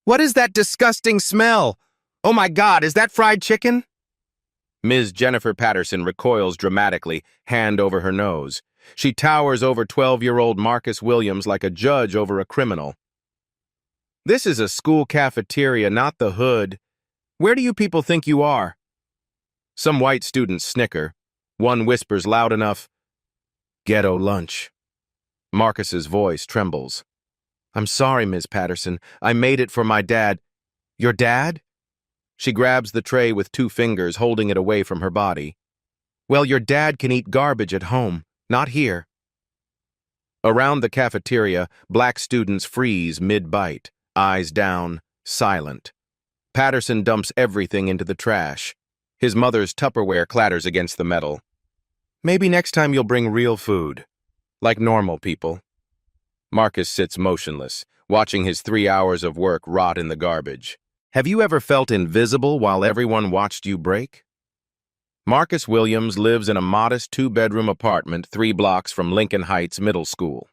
What is that disgusting smell? Oh my God, is that fried chicken? Ms. Jennifer Patterson recoils dramatically, hand over her nose. She towers over 12-year-old Marcus Williams like a judge over a criminal. This is a school cafeteria, not the hood. Where do you people think you are? Some white students snicker. One whispers loud enough, "Ghetto lunch." Marcus's voice trembles. "I'm sorry, Ms. Patterson. I made it for my dad." "Your dad?" She grabs the tray with 2 fingers, holding it away from her body. "Well, your dad can eat garbage at home, not here." Around the cafeteria, black students freeze mid-bite, eyes down, silent. Patterson dumps everything into the trash. His mother's Tupperware clatters against the metal. "Maybe next time you'll bring real food, like normal people." Marcus sits motionless, watching his 3 hours of work rot in the garbage. Have you ever felt invisible while everyone watched you break? Marcus Williams lives in a modest 2-bedroom apartment 3 blocks from Lincoln Heights Middle School.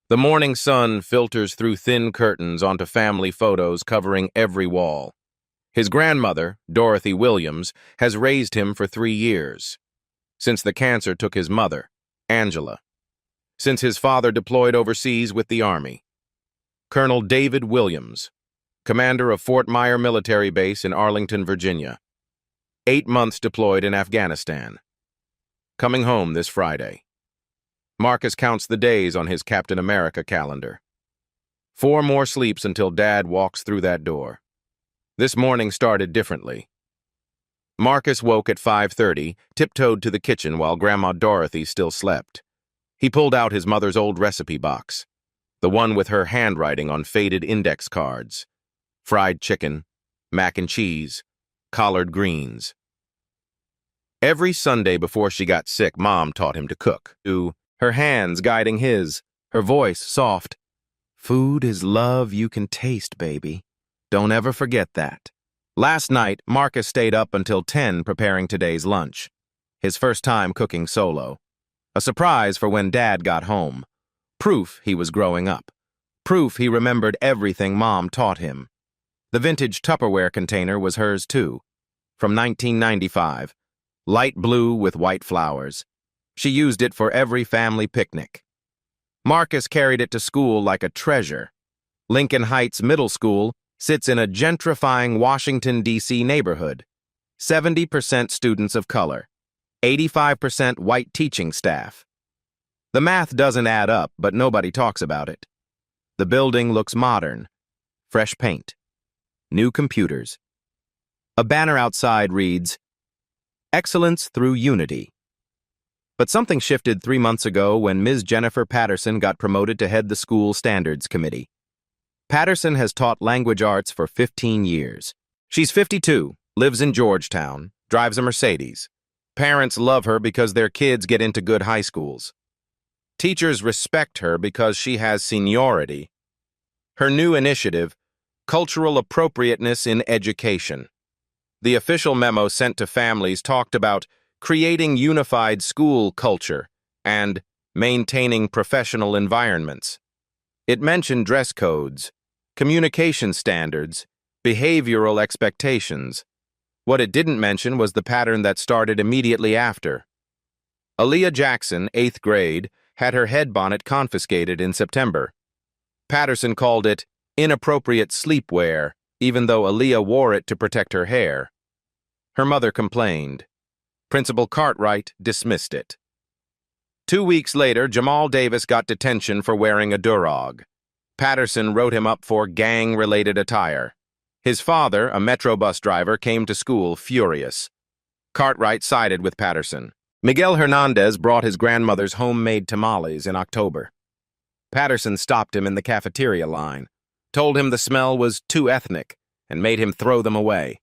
The morning sun filters through thin curtains onto family photos covering every wall. His grandmother, Dorothy Williams, has raised him for 3 years. Since the cancer took his mother, Angela. Since his father deployed overseas with the Army. Colonel David Williams, commander of Fort Myer Military Base in Arlington, Virginia. 8 months deployed in Afghanistan. Coming home this Friday. Marcus counts the days on his Captain America calendar. 4 more sleeps until Dad walks through that door. This morning started differently. Marcus woke at 5:30, tiptoed to the kitchen while Grandma Dorothy still slept. He pulled out his mother's old recipe box, the one with her handwriting on faded index cards. Fried chicken, mac and cheese, collard greens. Every Sunday before she got sick, Mom taught him to cook, her hands guiding his, her voice soft. "Food is love you can taste, baby. Don't ever forget that." Last night, Marcus stayed up until 10 preparing today's lunch. His first time cooking solo. A surprise for when Dad got home. Proof he was growing up. Proof he remembered everything Mom taught him. The vintage Tupperware container was hers too. From 1995. Light blue with white flowers. She used it for every family picnic. Marcus carried it to school like a treasure. Lincoln Heights Middle School sits in a gentrifying Washington, D.C. neighborhood. 70% students of color. 85% white teaching staff. The math doesn't add up, but nobody talks about it. The building looks modern. Fresh paint. New computers. A banner outside reads, "Excellence through unity." But something shifted 3 months ago when Ms. Jennifer Patterson got promoted to head the school standards committee. Patterson has taught language arts for 15 years. She's 52, lives in Georgetown, drives a Mercedes. Parents love her because their kids get into good high schools. Teachers respect her because she has seniority. Her new initiative, Cultural Appropriateness in Education. The official memo sent to families talked about creating unified school culture and maintaining professional environments. It mentioned dress codes, communication standards, behavioral expectations. What it didn't mention was the pattern that started immediately after. Aaliyah Jackson, 8th grade, had her head bonnet confiscated in September. Patterson called it inappropriate sleepwear, even though Aaliyah wore it to protect her hair. Her mother complained. Principal Cartwright dismissed it. 2 weeks later, Jamal Davis got detention for wearing a durag. Patterson wrote him up for gang-related attire. His father, a Metro bus driver, came to school furious. Cartwright sided with Patterson. Miguel Hernandez brought his grandmother's homemade tamales in October. Patterson stopped him in the cafeteria line, told him the smell was too ethnic, and made him throw them away.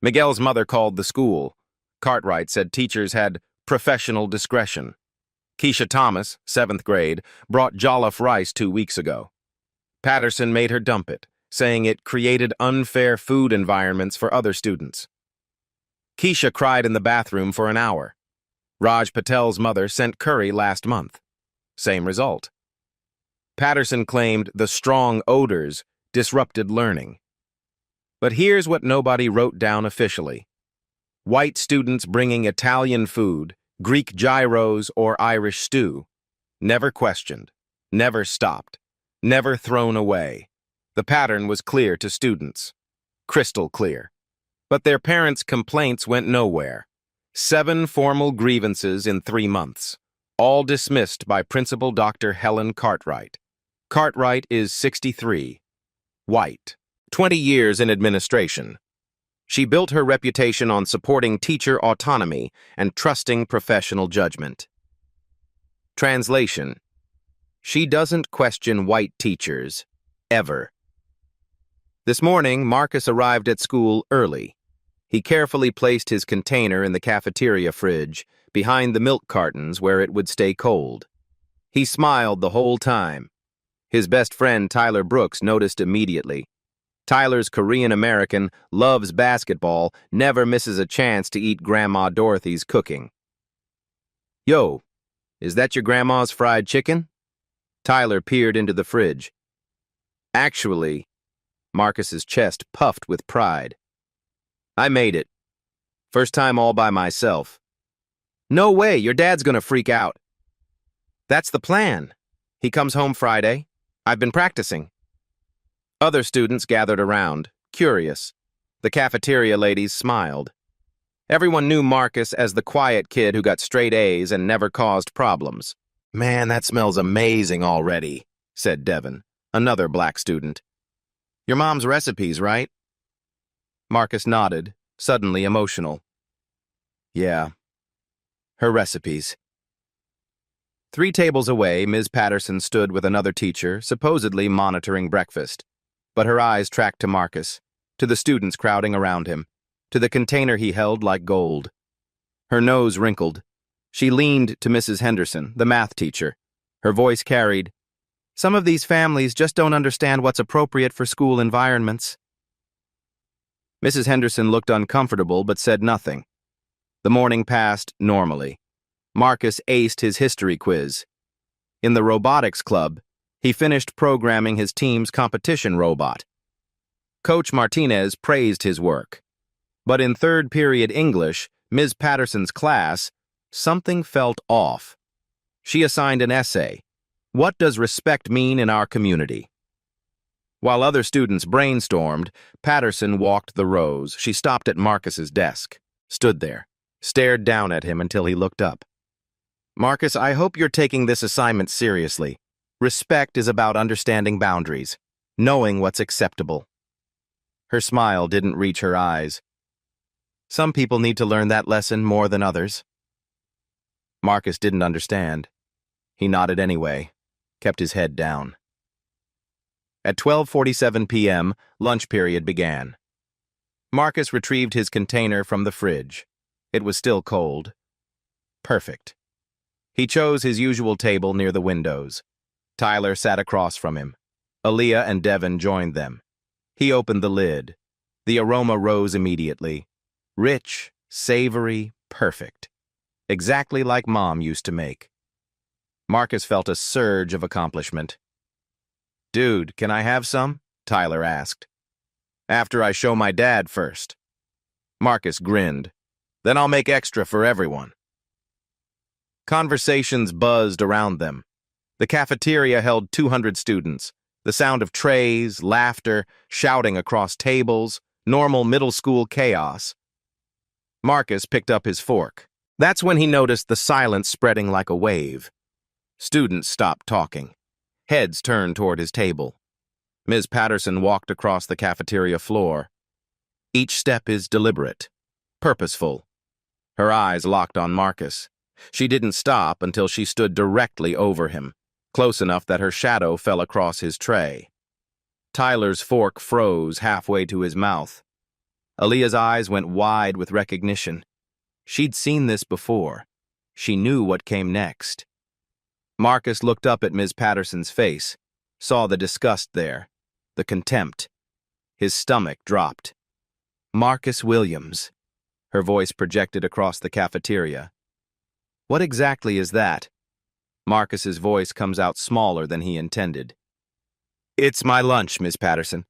Miguel's mother called the school. Cartwright said teachers had professional discretion. Keisha Thomas, 7th grade, brought jollof rice 2 weeks ago. Patterson made her dump it, saying it created unfair food environments for other students. Keisha cried in the bathroom for an hour. Raj Patel's mother sent curry last month. Same result. Patterson claimed the strong odors disrupted learning. But here's what nobody wrote down officially. White students bringing Italian food, Greek gyros, or Irish stew. Never questioned, never stopped, never thrown away. The pattern was clear to students. Crystal clear. But their parents' complaints went nowhere. 7 formal grievances in 3 months, all dismissed by Principal Dr. Helen Cartwright. Cartwright is 63, white, 20 years in administration. She built her reputation on supporting teacher autonomy and trusting professional judgment. Translation: she doesn't question white teachers, ever. This morning, Marcus arrived at school early. He carefully placed his container in the cafeteria fridge, behind the milk cartons where it would stay cold. He smiled the whole time. His best friend Tyler Brooks noticed immediately. Tyler's Korean-American, loves basketball, never misses a chance to eat Grandma Dorothy's cooking. "Yo, is that your grandma's fried chicken?" Tyler peered into the fridge. Actually, Marcus's chest puffed with pride. "I made it. First time all by myself." "No way, your dad's gonna freak out." "That's the plan. He comes home Friday. I've been practicing." Other students gathered around, curious. The cafeteria ladies smiled. Everyone knew Marcus as the quiet kid who got straight A's and never caused problems. "Man, that smells amazing already," said Devin, another black student. "Your mom's recipes, right?" Marcus nodded, suddenly emotional. "Yeah, her recipes." 3 tables away, Ms. Patterson stood with another teacher, supposedly monitoring breakfast. But her eyes tracked to Marcus, to the students crowding around him, to the container he held like gold. Her nose wrinkled. She leaned to Mrs. Henderson, the math teacher. Her voice carried, "Some of these families just don't understand what's appropriate for school environments." Mrs. Henderson looked uncomfortable but said nothing. The morning passed normally. Marcus aced his history quiz. In the robotics club, he finished programming his team's competition robot. Coach Martinez praised his work. But in third period English, Ms. Patterson's class, something felt off. She assigned an essay. What does respect mean in our community? While other students brainstormed, Patterson walked the rows. She stopped at Marcus's desk, stood there, stared down at him until he looked up. "Marcus, I hope you're taking this assignment seriously. Respect is about understanding boundaries, knowing what's acceptable." Her smile didn't reach her eyes. "Some people need to learn that lesson more than others." Marcus didn't understand. He nodded anyway, kept his head down. At 12:47 p.m., lunch period began. Marcus retrieved his container from the fridge. It was still cold. Perfect. He chose his usual table near the windows. Tyler sat across from him. Aaliyah and Devin joined them. He opened the lid. The aroma rose immediately. Rich, savory, perfect. Exactly like Mom used to make. Marcus felt a surge of accomplishment. "Dude, can I have some?" Tyler asked. "After I show my dad first." Marcus grinned. "Then I'll make extra for everyone." Conversations buzzed around them. The cafeteria held 200 students. The sound of trays, laughter, shouting across tables, normal middle school chaos. Marcus picked up his fork. That's when he noticed the silence spreading like a wave. Students stopped talking. Heads turned toward his table. Ms. Patterson walked across the cafeteria floor. Each step is deliberate, purposeful. Her eyes locked on Marcus. She didn't stop until she stood directly over him, close enough that her shadow fell across his tray. Tyler's fork froze halfway to his mouth. Aaliyah's eyes went wide with recognition. She'd seen this before. She knew what came next. Marcus looked up at Ms. Patterson's face, saw the disgust there, the contempt. His stomach dropped. "Marcus Williams." Her voice projected across the cafeteria. "What exactly is that?" Marcus's voice comes out smaller than he intended. It's my lunch, Miss Patterson.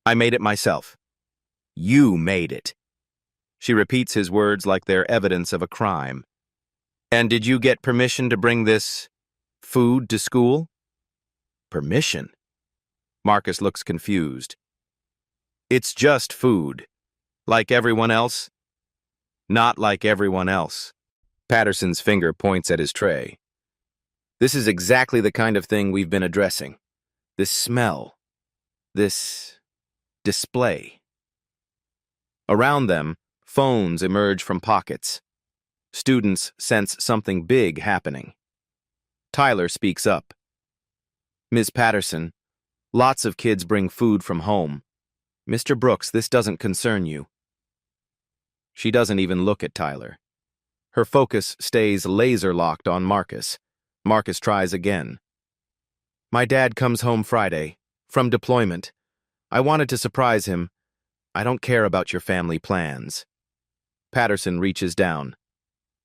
I made it myself. You made it. She repeats his words like they're evidence of a crime. And did you get permission to bring this food to school? Permission? Marcus looks confused. It's just food. Like everyone else? Not like everyone else. Patterson's finger points at his tray. This is exactly the kind of thing we've been addressing. This smell. This display. Around them, phones emerge from pockets. Students sense something big happening. Tyler speaks up. Ms. Patterson, lots of kids bring food from home. Mr. Brooks, this doesn't concern you. She doesn't even look at Tyler. Her focus stays laser-locked on Marcus. Marcus tries again. My dad comes home Friday, from deployment. I wanted to surprise him. I don't care about your family plans. Patterson reaches down.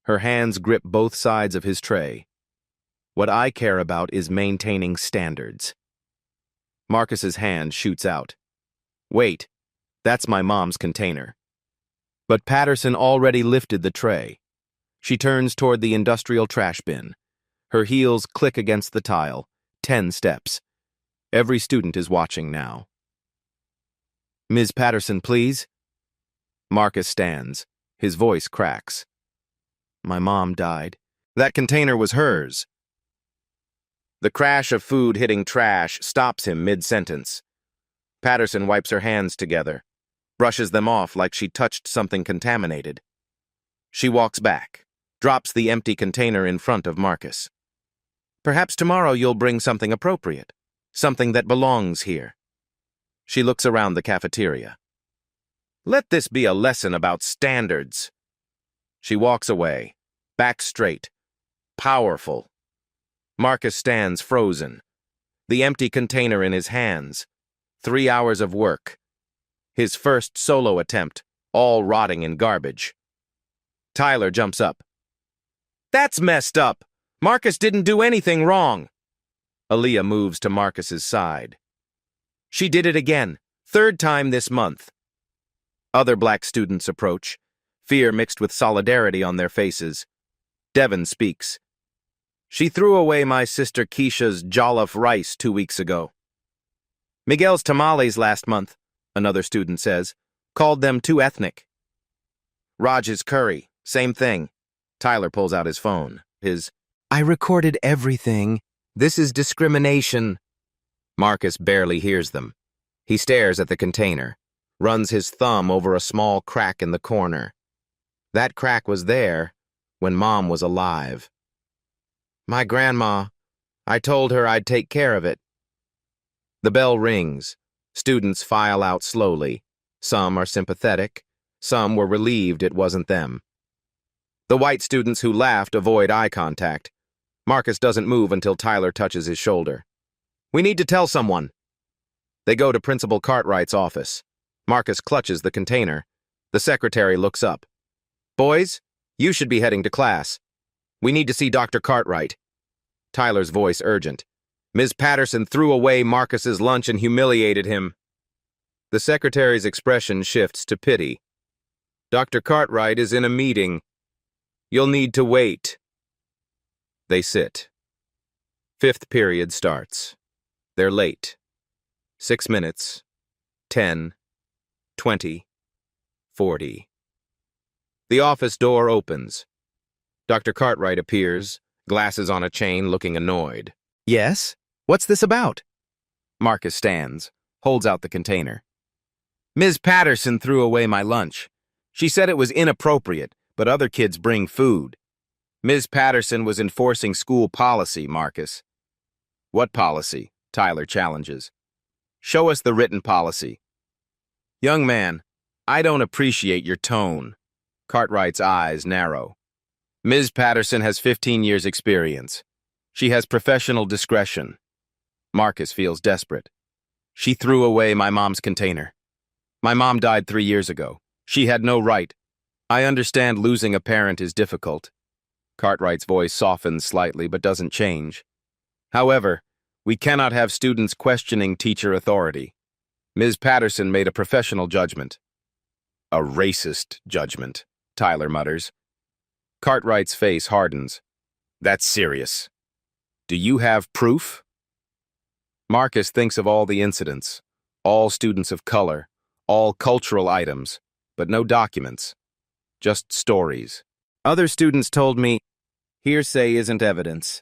Her hands grip both sides of his tray. What I care about is maintaining standards. Marcus's hand shoots out. Wait, that's my mom's container. But Patterson already lifted the tray. She turns toward the industrial trash bin. Her heels click against the tile. 10 steps. Every student is watching now. Ms. Patterson, please. Marcus stands. His voice cracks. My mom died. That container was hers. The crash of food hitting trash stops him mid-sentence. Patterson wipes her hands together, brushes them off like she touched something contaminated. She walks back, drops the empty container in front of Marcus. Perhaps tomorrow you'll bring something appropriate, something that belongs here. She looks around the cafeteria. Let this be a lesson about standards. She walks away, back straight, powerful. Marcus stands frozen, the empty container in his hands. 3 hours of work. His first solo attempt, all rotting in garbage. Tyler jumps up. That's messed up. Marcus didn't do anything wrong. Aaliyah moves to Marcus's side. She did it again, 3rd time this month. Other black students approach, fear mixed with solidarity on their faces. Devin speaks. She threw away my sister Keisha's jollof rice 2 weeks ago. Miguel's tamales last month, another student says, called them too ethnic. Raj's curry, same thing. Tyler pulls out his phone. I recorded everything. This is discrimination. Marcus barely hears them. He stares at the container, runs his thumb over a small crack in the corner. That crack was there when Mom was alive. My grandma, I told her I'd take care of it. The bell rings. Students file out slowly. Some are sympathetic. Some were relieved it wasn't them. The white students who laughed avoid eye contact. Marcus doesn't move until Tyler touches his shoulder. We need to tell someone. They go to Principal Cartwright's office. Marcus clutches the container. The secretary looks up. Boys, you should be heading to class. We need to see Dr. Cartwright. Tyler's voice urgent. Ms. Patterson threw away Marcus's lunch and humiliated him. The secretary's expression shifts to pity. Dr. Cartwright is in a meeting. You'll need to wait. They sit. 5th period starts. They're late. 6 minutes. 10. 20. 40. The office door opens. Dr. Cartwright appears, glasses on a chain, looking annoyed. Yes? What's this about? Marcus stands, holds out the container. Ms. Patterson threw away my lunch. She said it was inappropriate, but other kids bring food. Ms. Patterson was enforcing school policy, Marcus. What policy? Tyler challenges. Show us the written policy. Young man, I don't appreciate your tone. Cartwright's eyes narrow. Ms. Patterson has 15 years' experience. She has professional discretion. Marcus feels desperate. She threw away my mom's container. My mom died 3 years ago. She had no right. I understand losing a parent is difficult. Cartwright's voice softens slightly but doesn't change. However, We cannot have students questioning teacher authority. Ms. Patterson made a professional judgment. A racist judgment, Tyler mutters. Cartwright's face hardens. That's serious. Do you have proof? Marcus thinks of all the incidents, all students of color, all cultural items, but no documents, just stories. Other students told me, hearsay isn't evidence.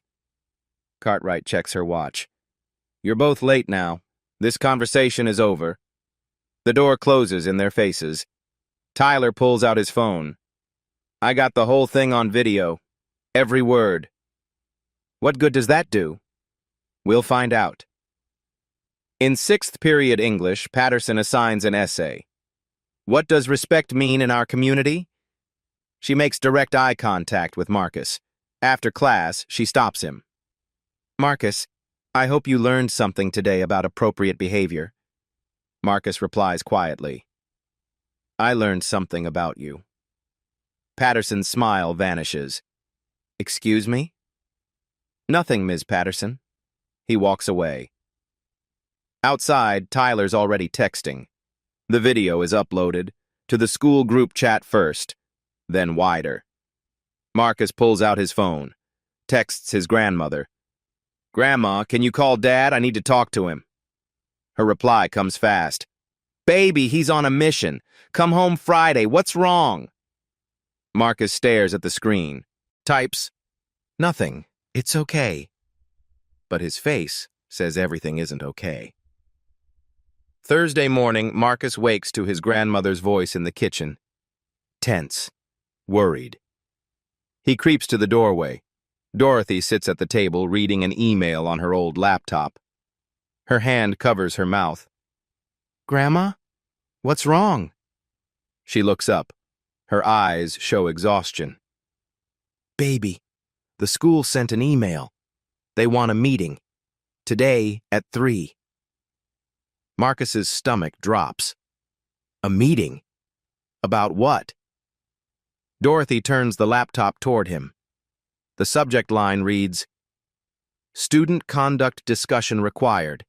Cartwright checks her watch. You're both late now. This conversation is over. The door closes in their faces. Tyler pulls out his phone. I got the whole thing on video. Every word. What good does that do? We'll find out. In 6th period English, Patterson assigns an essay. What does respect mean in our community? She makes direct eye contact with Marcus. After class, she stops him. Marcus, I hope you learned something today about appropriate behavior. Marcus replies quietly. I learned something about you. Patterson's smile vanishes. Excuse me? Nothing, Ms. Patterson. He walks away. Outside, Tyler's already texting. The video is uploaded to the school group chat first, then wider. Marcus pulls out his phone, texts his grandmother. Grandma, can you call Dad? I need to talk to him. Her reply comes fast. Baby, he's on a mission. Come home Friday. What's wrong? Marcus stares at the screen, types, Nothing. It's okay. But his face says everything isn't okay. Thursday morning, Marcus wakes to his grandmother's voice in the kitchen. Tense. Worried. He creeps to the doorway. Dorothy sits at the table reading an email on her old laptop. Her hand covers her mouth. Grandma? What's wrong? She looks up. Her eyes show exhaustion. Baby, the school sent an email. They want a meeting. Today at 3. Marcus's stomach drops. A meeting? About what? Dorothy turns the laptop toward him. The subject line reads, Student Conduct Discussion Required,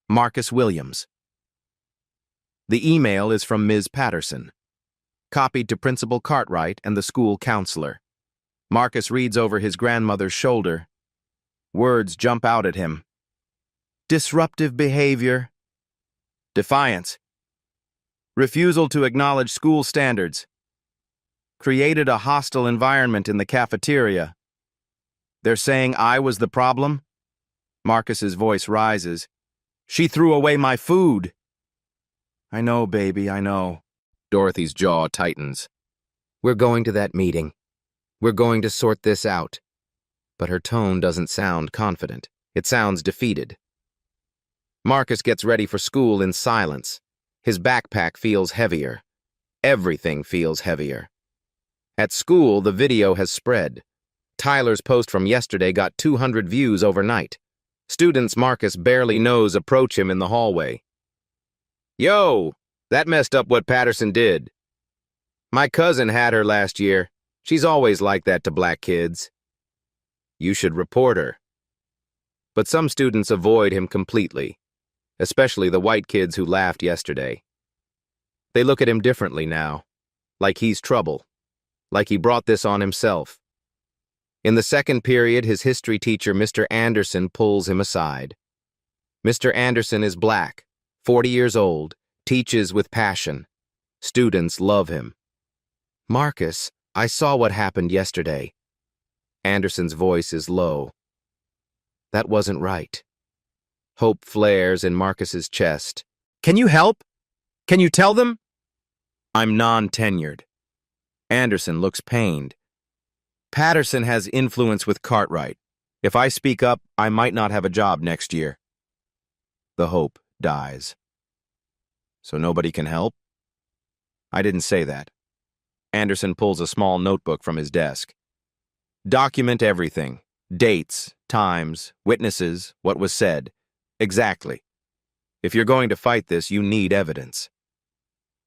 Marcus Williams. The email is from Ms. Patterson, copied to Principal Cartwright and the school counselor. Marcus reads over his grandmother's shoulder. Words jump out at him. Disruptive behavior. Defiance. Refusal to acknowledge school standards. Created a hostile environment in the cafeteria. They're saying I was the problem? Marcus's voice rises. She threw away my food. I know, baby, I know. Dorothy's jaw tightens. We're going to that meeting. We're going to sort this out. But her tone doesn't sound confident. It sounds defeated. Marcus gets ready for school in silence. His backpack feels heavier. Everything feels heavier. At school, the video has spread. Tyler's post from yesterday got 200 views overnight. Students Marcus barely knows approach him in the hallway. Yo, that messed up what Patterson did. My cousin had her last year. She's always like that to black kids. You should report her. But some students avoid him completely, especially the white kids who laughed yesterday. They look at him differently now, like he's trouble, like he brought this on himself. In the second period, his history teacher, Mr. Anderson, pulls him aside. Mr. Anderson is black, 40 years old, teaches with passion. Students love him. Marcus, I saw what happened yesterday. Anderson's voice is low. That wasn't right. Hope flares in Marcus's chest. Can you help? Can you tell them? I'm non-tenured. Anderson looks pained. Patterson has influence with Cartwright. If I speak up, I might not have a job next year. The hope dies. So nobody can help? I didn't say that. Anderson pulls a small notebook from his desk. Document everything. Dates, times, witnesses, what was said. Exactly. If you're going to fight this, you need evidence.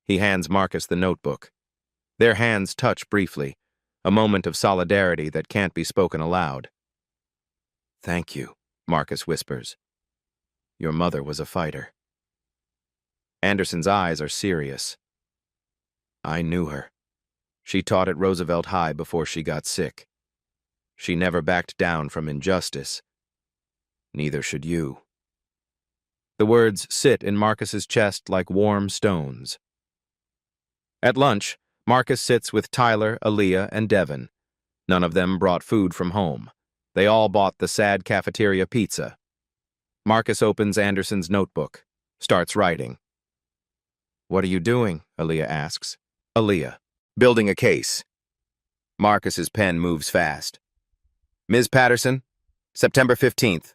He hands Marcus the notebook. Their hands touch briefly, a moment of solidarity that can't be spoken aloud. Thank you, Marcus whispers. Your mother was a fighter. Anderson's eyes are serious. I knew her. She taught at Roosevelt High before she got sick. She never backed down from injustice. Neither should you. The words sit in Marcus's chest like warm stones. At lunch, Marcus sits with Tyler, Aaliyah, and Devin. None of them brought food from home. They all bought the sad cafeteria pizza. Marcus opens Anderson's notebook, starts writing. What are you doing? Aaliyah asks. Aaliyah, building a case. Marcus's pen moves fast. Ms. Patterson, September 15th,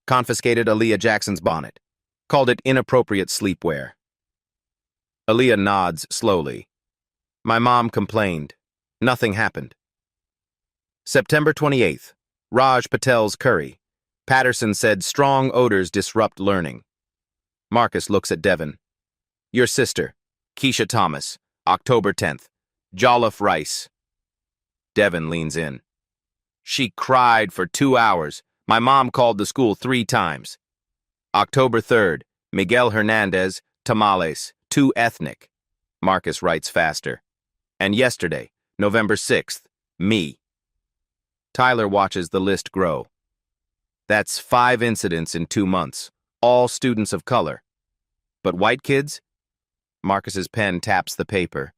confiscated Aaliyah Jackson's bonnet. Called it inappropriate sleepwear. Aaliyah nods slowly. My mom complained. Nothing happened. September 28th, Raj Patel's curry. Patterson said strong odors disrupt learning. Marcus looks at Devin. Your sister, Keisha Thomas, October 10th, jollof rice. Devin leans in. She cried for 2 hours. My mom called the school 3 times. October 3rd, Miguel Hernandez, tamales, too ethnic. Marcus writes faster. And yesterday, November 6th, me. Tyler watches the list grow. That's 5 incidents in 2 months, all students of color. But white kids? Marcus's pen taps the paper.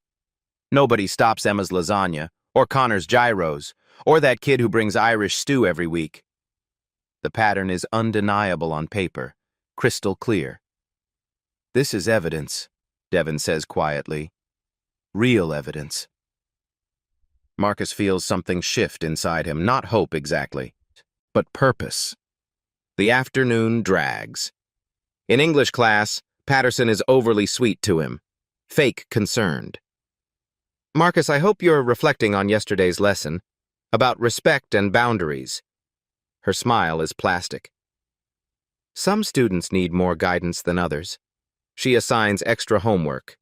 Nobody stops Emma's lasagna, or Connor's gyros, or that kid who brings Irish stew every week. The pattern is undeniable on paper, crystal clear. This is evidence, Devin says quietly. Real evidence. Marcus feels something shift inside him, not hope exactly, but purpose. The afternoon drags. In English class, Patterson is overly sweet to him, fake concerned. Marcus, I hope you're reflecting on yesterday's lesson, about respect and boundaries. Her smile is plastic. Some students need more guidance than others. She assigns extra homework,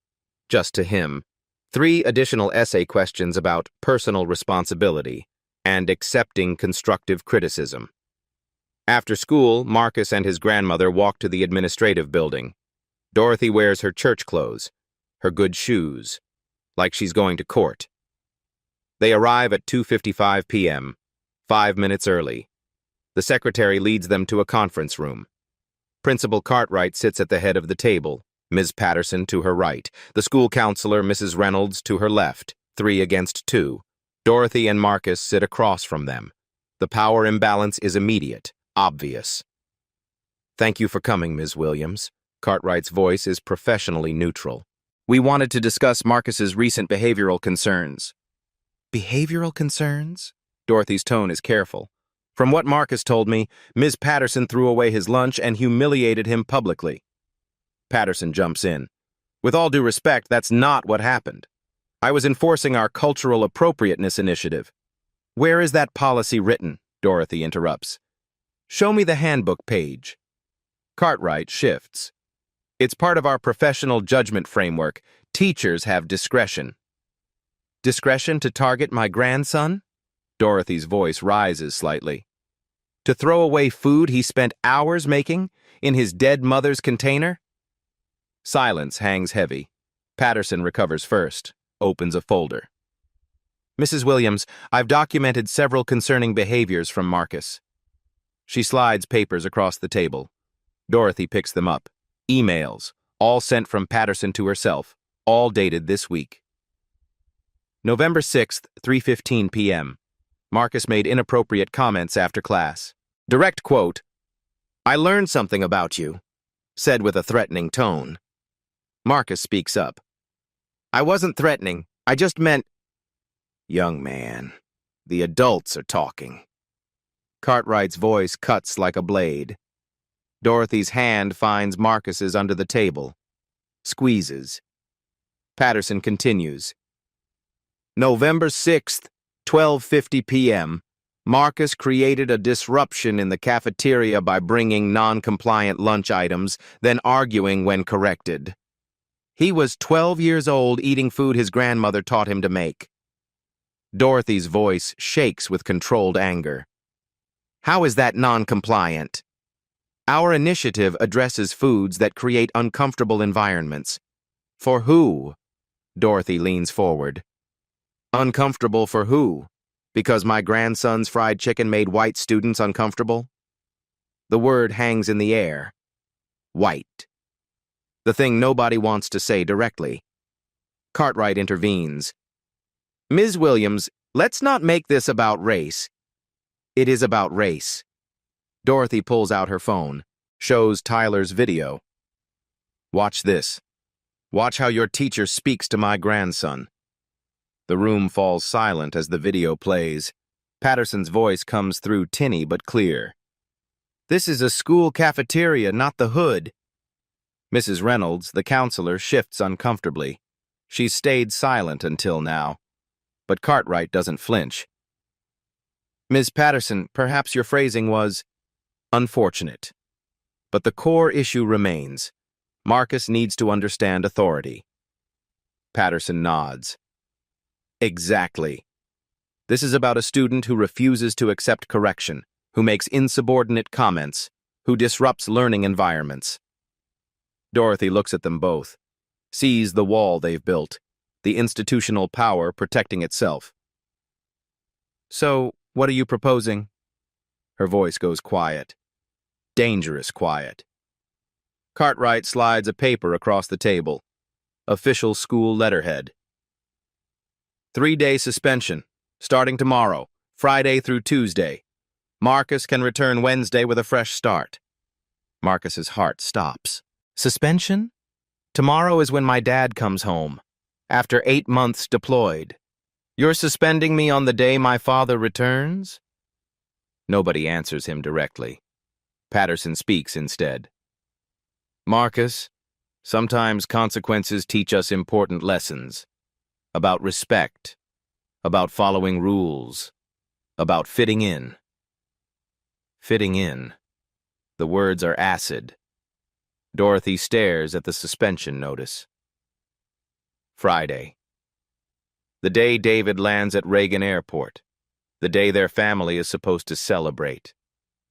just to him. 3 additional essay questions about personal responsibility and accepting constructive criticism. After school, Marcus and his grandmother walk to the administrative building. Dorothy wears her church clothes, her good shoes, like she's going to court. They arrive at 2:55 p.m., 5 minutes early. The secretary leads them to a conference room. Principal Cartwright sits at the head of the table, Ms. Patterson to her right, the school counselor, Mrs. Reynolds, to her left, 3 against 2. Dorothy and Marcus sit across from them. The power imbalance is immediate, obvious. Thank you for coming, Ms. Williams. Cartwright's voice is professionally neutral. We wanted to discuss Marcus's recent behavioral concerns. Behavioral concerns? Dorothy's tone is careful. From what Marcus told me, Ms. Patterson threw away his lunch and humiliated him publicly. Patterson jumps in. With all due respect, that's not what happened. I was enforcing our cultural appropriateness initiative. Where is that policy written? Dorothy interrupts. Show me the handbook page. Cartwright shifts. It's part of our professional judgment framework. Teachers have discretion. Discretion to target my grandson? Dorothy's voice rises slightly. To throw away food he spent hours making in his dead mother's container? Silence hangs heavy. Patterson recovers first, opens a folder. Mrs. Williams, I've documented several concerning behaviors from Marcus. She slides papers across the table. Dorothy picks them up. Emails, all sent from Patterson to herself, all dated this week. November 6th, 3:15 p.m. Marcus made inappropriate comments after class. Direct quote, I learned something about you, said with a threatening tone. Marcus speaks up. I wasn't threatening, I just meant... Young man, the adults are talking. Cartwright's voice cuts like a blade. Dorothy's hand finds Marcus's under the table. Squeezes. Patterson continues. November 6th, 12:50 p.m., Marcus created a disruption in the cafeteria by bringing non-compliant lunch items, then arguing when corrected. He was 12 years old eating food his grandmother taught him to make. Dorothy's voice shakes with controlled anger. How is that non-compliant? Our initiative addresses foods that create uncomfortable environments. For who? Dorothy leans forward. Uncomfortable for who? Because my grandson's fried chicken made white students uncomfortable? The word hangs in the air. White. The thing nobody wants to say directly. Cartwright intervenes. Ms. Williams, let's not make this about race. It is about race. Dorothy pulls out her phone, shows Tyler's video. Watch this. Watch how your teacher speaks to my grandson. The room falls silent as the video plays. Patterson's voice comes through tinny but clear. This is a school cafeteria, not the hood. Mrs. Reynolds, the counselor, shifts uncomfortably. She's stayed silent until now. But Cartwright doesn't flinch. Ms. Patterson, perhaps your phrasing was unfortunate. But the core issue remains. Marcus needs to understand authority. Patterson nods. Exactly. This is about a student who refuses to accept correction, who makes insubordinate comments, who disrupts learning environments. Dorothy looks at them both, sees the wall they've built, the institutional power protecting itself. So, what are you proposing? Her voice goes quiet. Dangerous quiet. Cartwright slides a paper across the table. Official school letterhead. 3-day suspension, starting tomorrow, Friday through Tuesday. Marcus can return Wednesday with a fresh start. Marcus's heart stops. Suspension? Tomorrow is when my dad comes home, after 8 months deployed. You're suspending me on the day my father returns? Nobody answers him directly. Patterson speaks instead. Marcus, sometimes consequences teach us important lessons. About respect, about following rules, about fitting in. Fitting in. The words are acid. Dorothy stares at the suspension notice. Friday. The day David lands at Reagan Airport. The day their family is supposed to celebrate.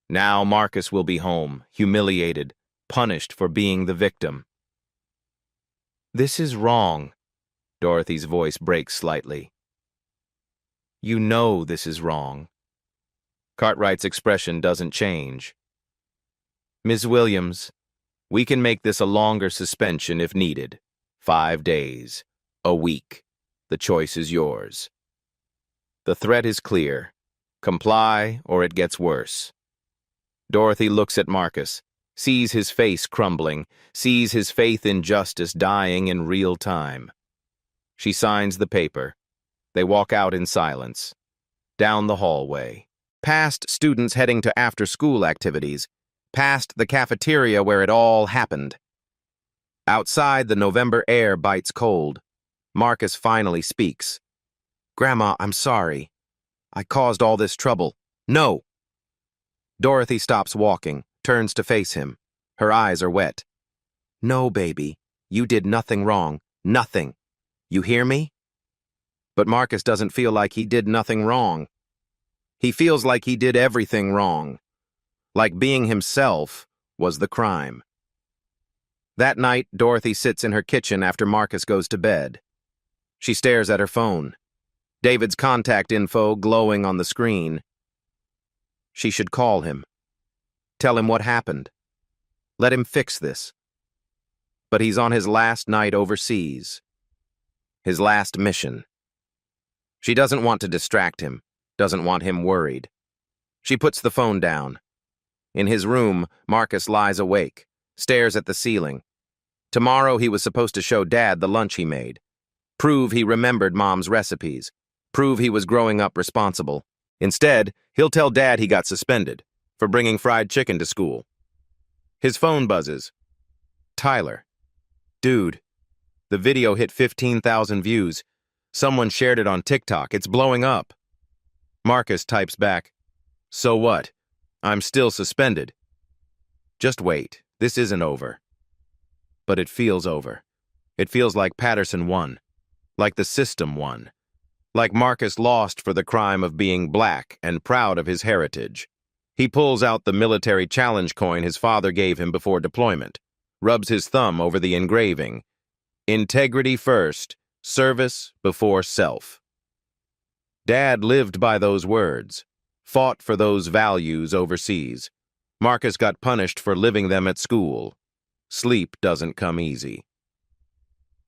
Now Marcus will be home, humiliated, punished for being the victim. This is wrong. Dorothy's voice breaks slightly. You know this is wrong. Cartwright's expression doesn't change. Ms. Williams, we can make this a longer suspension if needed. 5 days. A week. The choice is yours. The threat is clear. Comply or it gets worse. Dorothy looks at Marcus, sees his face crumbling, sees his faith in justice dying in real time. She signs the paper. They walk out in silence. Down the hallway. Past students heading to after-school activities. Past the cafeteria where it all happened. Outside, the November air bites cold. Marcus finally speaks. Grandma, I'm sorry. I caused all this trouble. No! Dorothy stops walking, turns to face him. Her eyes are wet. No, baby. You did nothing wrong. Nothing. You hear me? But Marcus doesn't feel like he did nothing wrong. He feels like he did everything wrong. Like being himself was the crime. That night, Dorothy sits in her kitchen after Marcus goes to bed. She stares at her phone. David's contact info glowing on the screen. She should call him. Tell him what happened. Let him fix this. But he's on his last night overseas. His last mission. She doesn't want to distract him, doesn't want him worried. She puts the phone down. In his room, Marcus lies awake, stares at the ceiling. Tomorrow he was supposed to show Dad the lunch he made. Prove he remembered Mom's recipes. Prove he was growing up responsible. Instead, he'll tell Dad he got suspended for bringing fried chicken to school. His phone buzzes. Tyler. Dude, the video hit 15,000 views. Someone shared it on TikTok. It's blowing up. Marcus types back. So what? I'm still suspended. Just wait. This isn't over. But it feels over. It feels like Patterson won. Like the system won. Like Marcus lost for the crime of being black and proud of his heritage. He pulls out the military challenge coin his father gave him before deployment, rubs his thumb over the engraving. Integrity first, service before self. Dad lived by those words, fought for those values overseas. Marcus got punished for living them at school. Sleep doesn't come easy.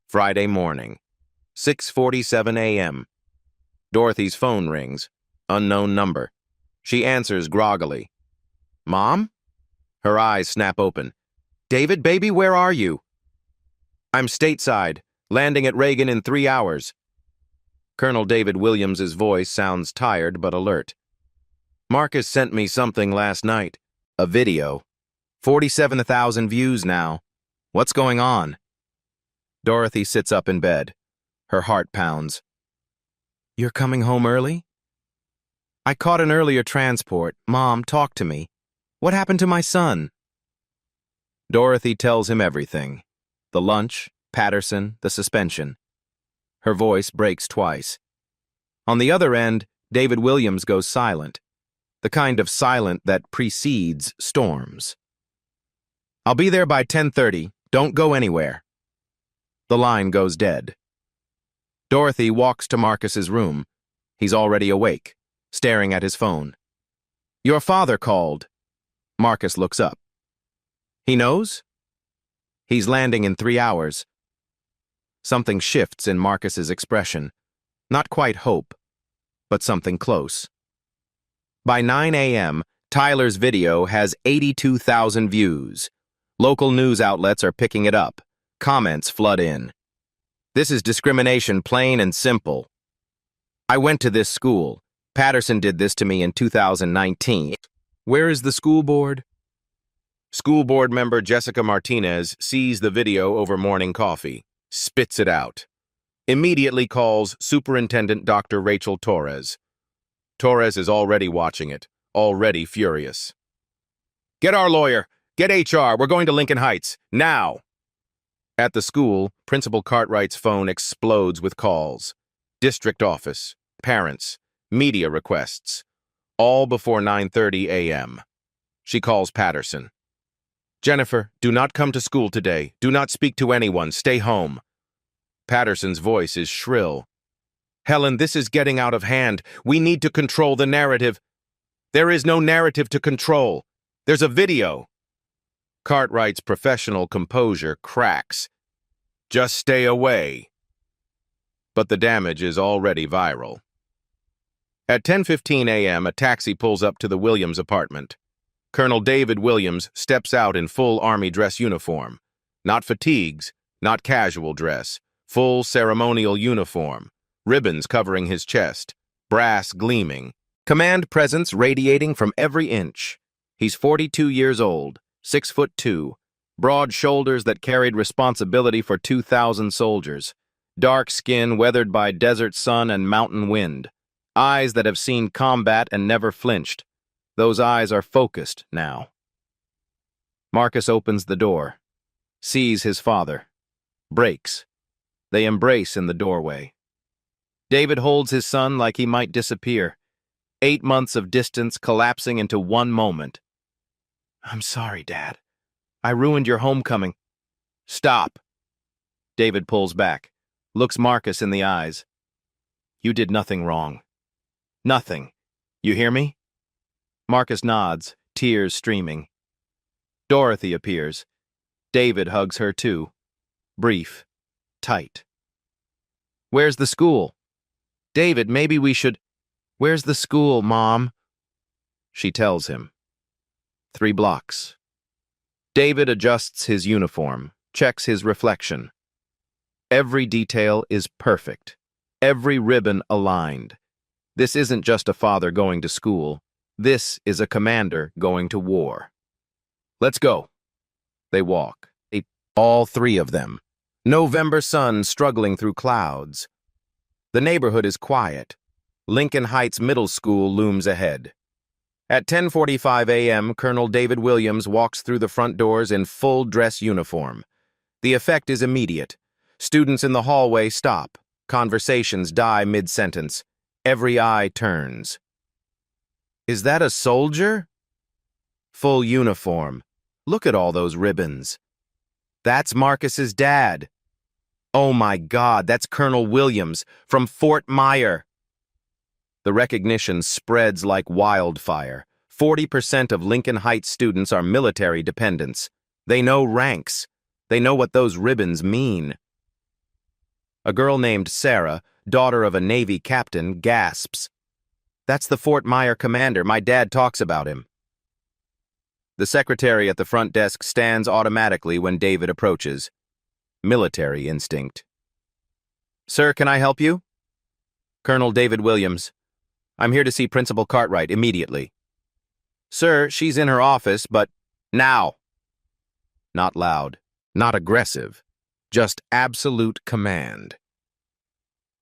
Friday morning, 6:47 a.m. Dorothy's phone rings. Unknown number. She answers groggily. Mom? Her eyes snap open. David, baby, where are you? I'm stateside, landing at Reagan in 3 hours. Colonel David Williams's voice sounds tired but alert. Marcus sent me something last night. A video. 47,000 views now. What's going on? Dorothy sits up in bed. Her heart pounds. You're coming home early? I caught an earlier transport. Mom, talk to me. What happened to my son? Dorothy tells him everything. The lunch, Patterson, the suspension. Her voice breaks twice. On the other end, David Williams goes silent. The kind of silent that precedes storms. I'll be there by 10:30. Don't go anywhere. The line goes dead. Dorothy walks to Marcus's room. He's already awake, staring at his phone. Your father called. Marcus looks up. He knows? He's landing in 3 hours. Something shifts in Marcus's expression. Not quite hope, but something close. By 9 a.m., Tyler's video has 82,000 views. Local news outlets are picking it up. Comments flood in. This is discrimination, plain and simple. I went to this school. Patterson did this to me in 2019. Where is the school board? School board member Jessica Martinez sees the video over morning coffee, spits it out. Immediately calls Superintendent Dr. Rachel Torres. Torres is already watching it, already furious. Get our lawyer. Get HR. We're going to Lincoln Heights. Now. At the school, Principal Cartwright's phone explodes with calls. District office, parents, media requests. All before 9:30 a.m. She calls Patterson. Jennifer, do not come to school today. Do not speak to anyone. Stay home. Patterson's voice is shrill. Helen, this is getting out of hand. We need to control the narrative. There is no narrative to control. There's a video. Cartwright's professional composure cracks. Just stay away. But the damage is already viral. At 10:15 a.m., a taxi pulls up to the Williams apartment. Colonel David Williams steps out in full Army dress uniform. Not fatigues, not casual dress. Full ceremonial uniform. Ribbons covering his chest. Brass gleaming. Command presence radiating from every inch. He's 42 years old. 6'2", broad shoulders that carried responsibility for 2,000 soldiers, dark skin weathered by desert sun and mountain wind, eyes that have seen combat and never flinched. Those eyes are focused now. Marcus opens the door, sees his father, breaks. They embrace in the doorway. David holds his son like he might disappear, 8 months of distance collapsing into one moment. I'm sorry, Dad. I ruined your homecoming. Stop. David pulls back, looks Marcus in the eyes. You did nothing wrong. Nothing. You hear me? Marcus nods, tears streaming. Dorothy appears. David hugs her too. Brief. Tight. Where's the school? David, maybe we should... Where's the school, Mom? She tells him. 3 blocks. David adjusts his uniform, checks his reflection. Every detail is perfect. Every ribbon aligned. This isn't just a father going to school. This is a commander going to war. Let's go. They walk. All 3 of them. November sun struggling through clouds. The neighborhood is quiet. Lincoln Heights Middle School looms ahead. At 10:45 a.m., Colonel David Williams walks through the front doors in full dress uniform. The effect is immediate. Students in the hallway stop. Conversations die mid-sentence. Every eye turns. Is that a soldier? full uniform. Look at all those ribbons. That's Marcus's dad. Oh my God, that's Colonel Williams from Fort Myer. The recognition spreads like wildfire. 40% of Lincoln Heights students are military dependents. They know ranks. They know what those ribbons mean. A girl named Sarah, daughter of a Navy captain, gasps. That's the Fort Myer commander. My dad talks about him. The secretary at the front desk stands automatically when David approaches. Military instinct. Sir, can I help you? Colonel David Williams. I'm here to see Principal Cartwright immediately. Sir, she's in her office, but now. Not loud, not aggressive, just absolute command.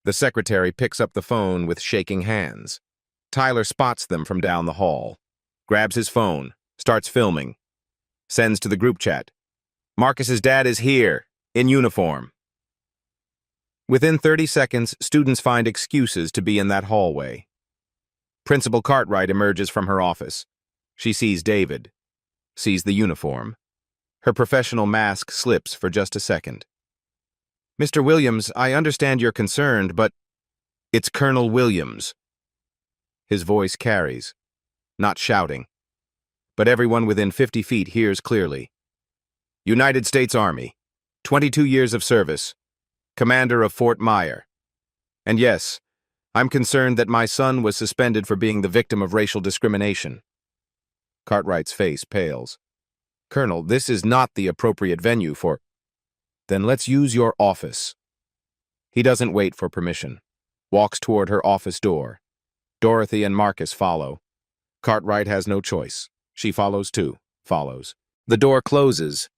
The secretary picks up the phone with shaking hands. Tyler spots them from down the hall, grabs his phone, starts filming, sends to the group chat. Marcus's dad is here, in uniform. Within 30 seconds, students find excuses to be in that hallway. Principal Cartwright emerges from her office. She sees David, sees the uniform. Her professional mask slips for just a second. Mr. Williams, I understand you're concerned, but it's Colonel Williams. His voice carries, not shouting, but everyone within 50 feet hears clearly. United States Army, 22 years of service, commander of Fort Myer. And yes, I'm concerned that my son was suspended for being the victim of racial discrimination. Cartwright's face pales. Colonel, this is not the appropriate venue for... Then let's use your office. He doesn't wait for permission. Walks toward her office door. Dorothy and Marcus follow. Cartwright has no choice. She follows too. Follows. The door closes.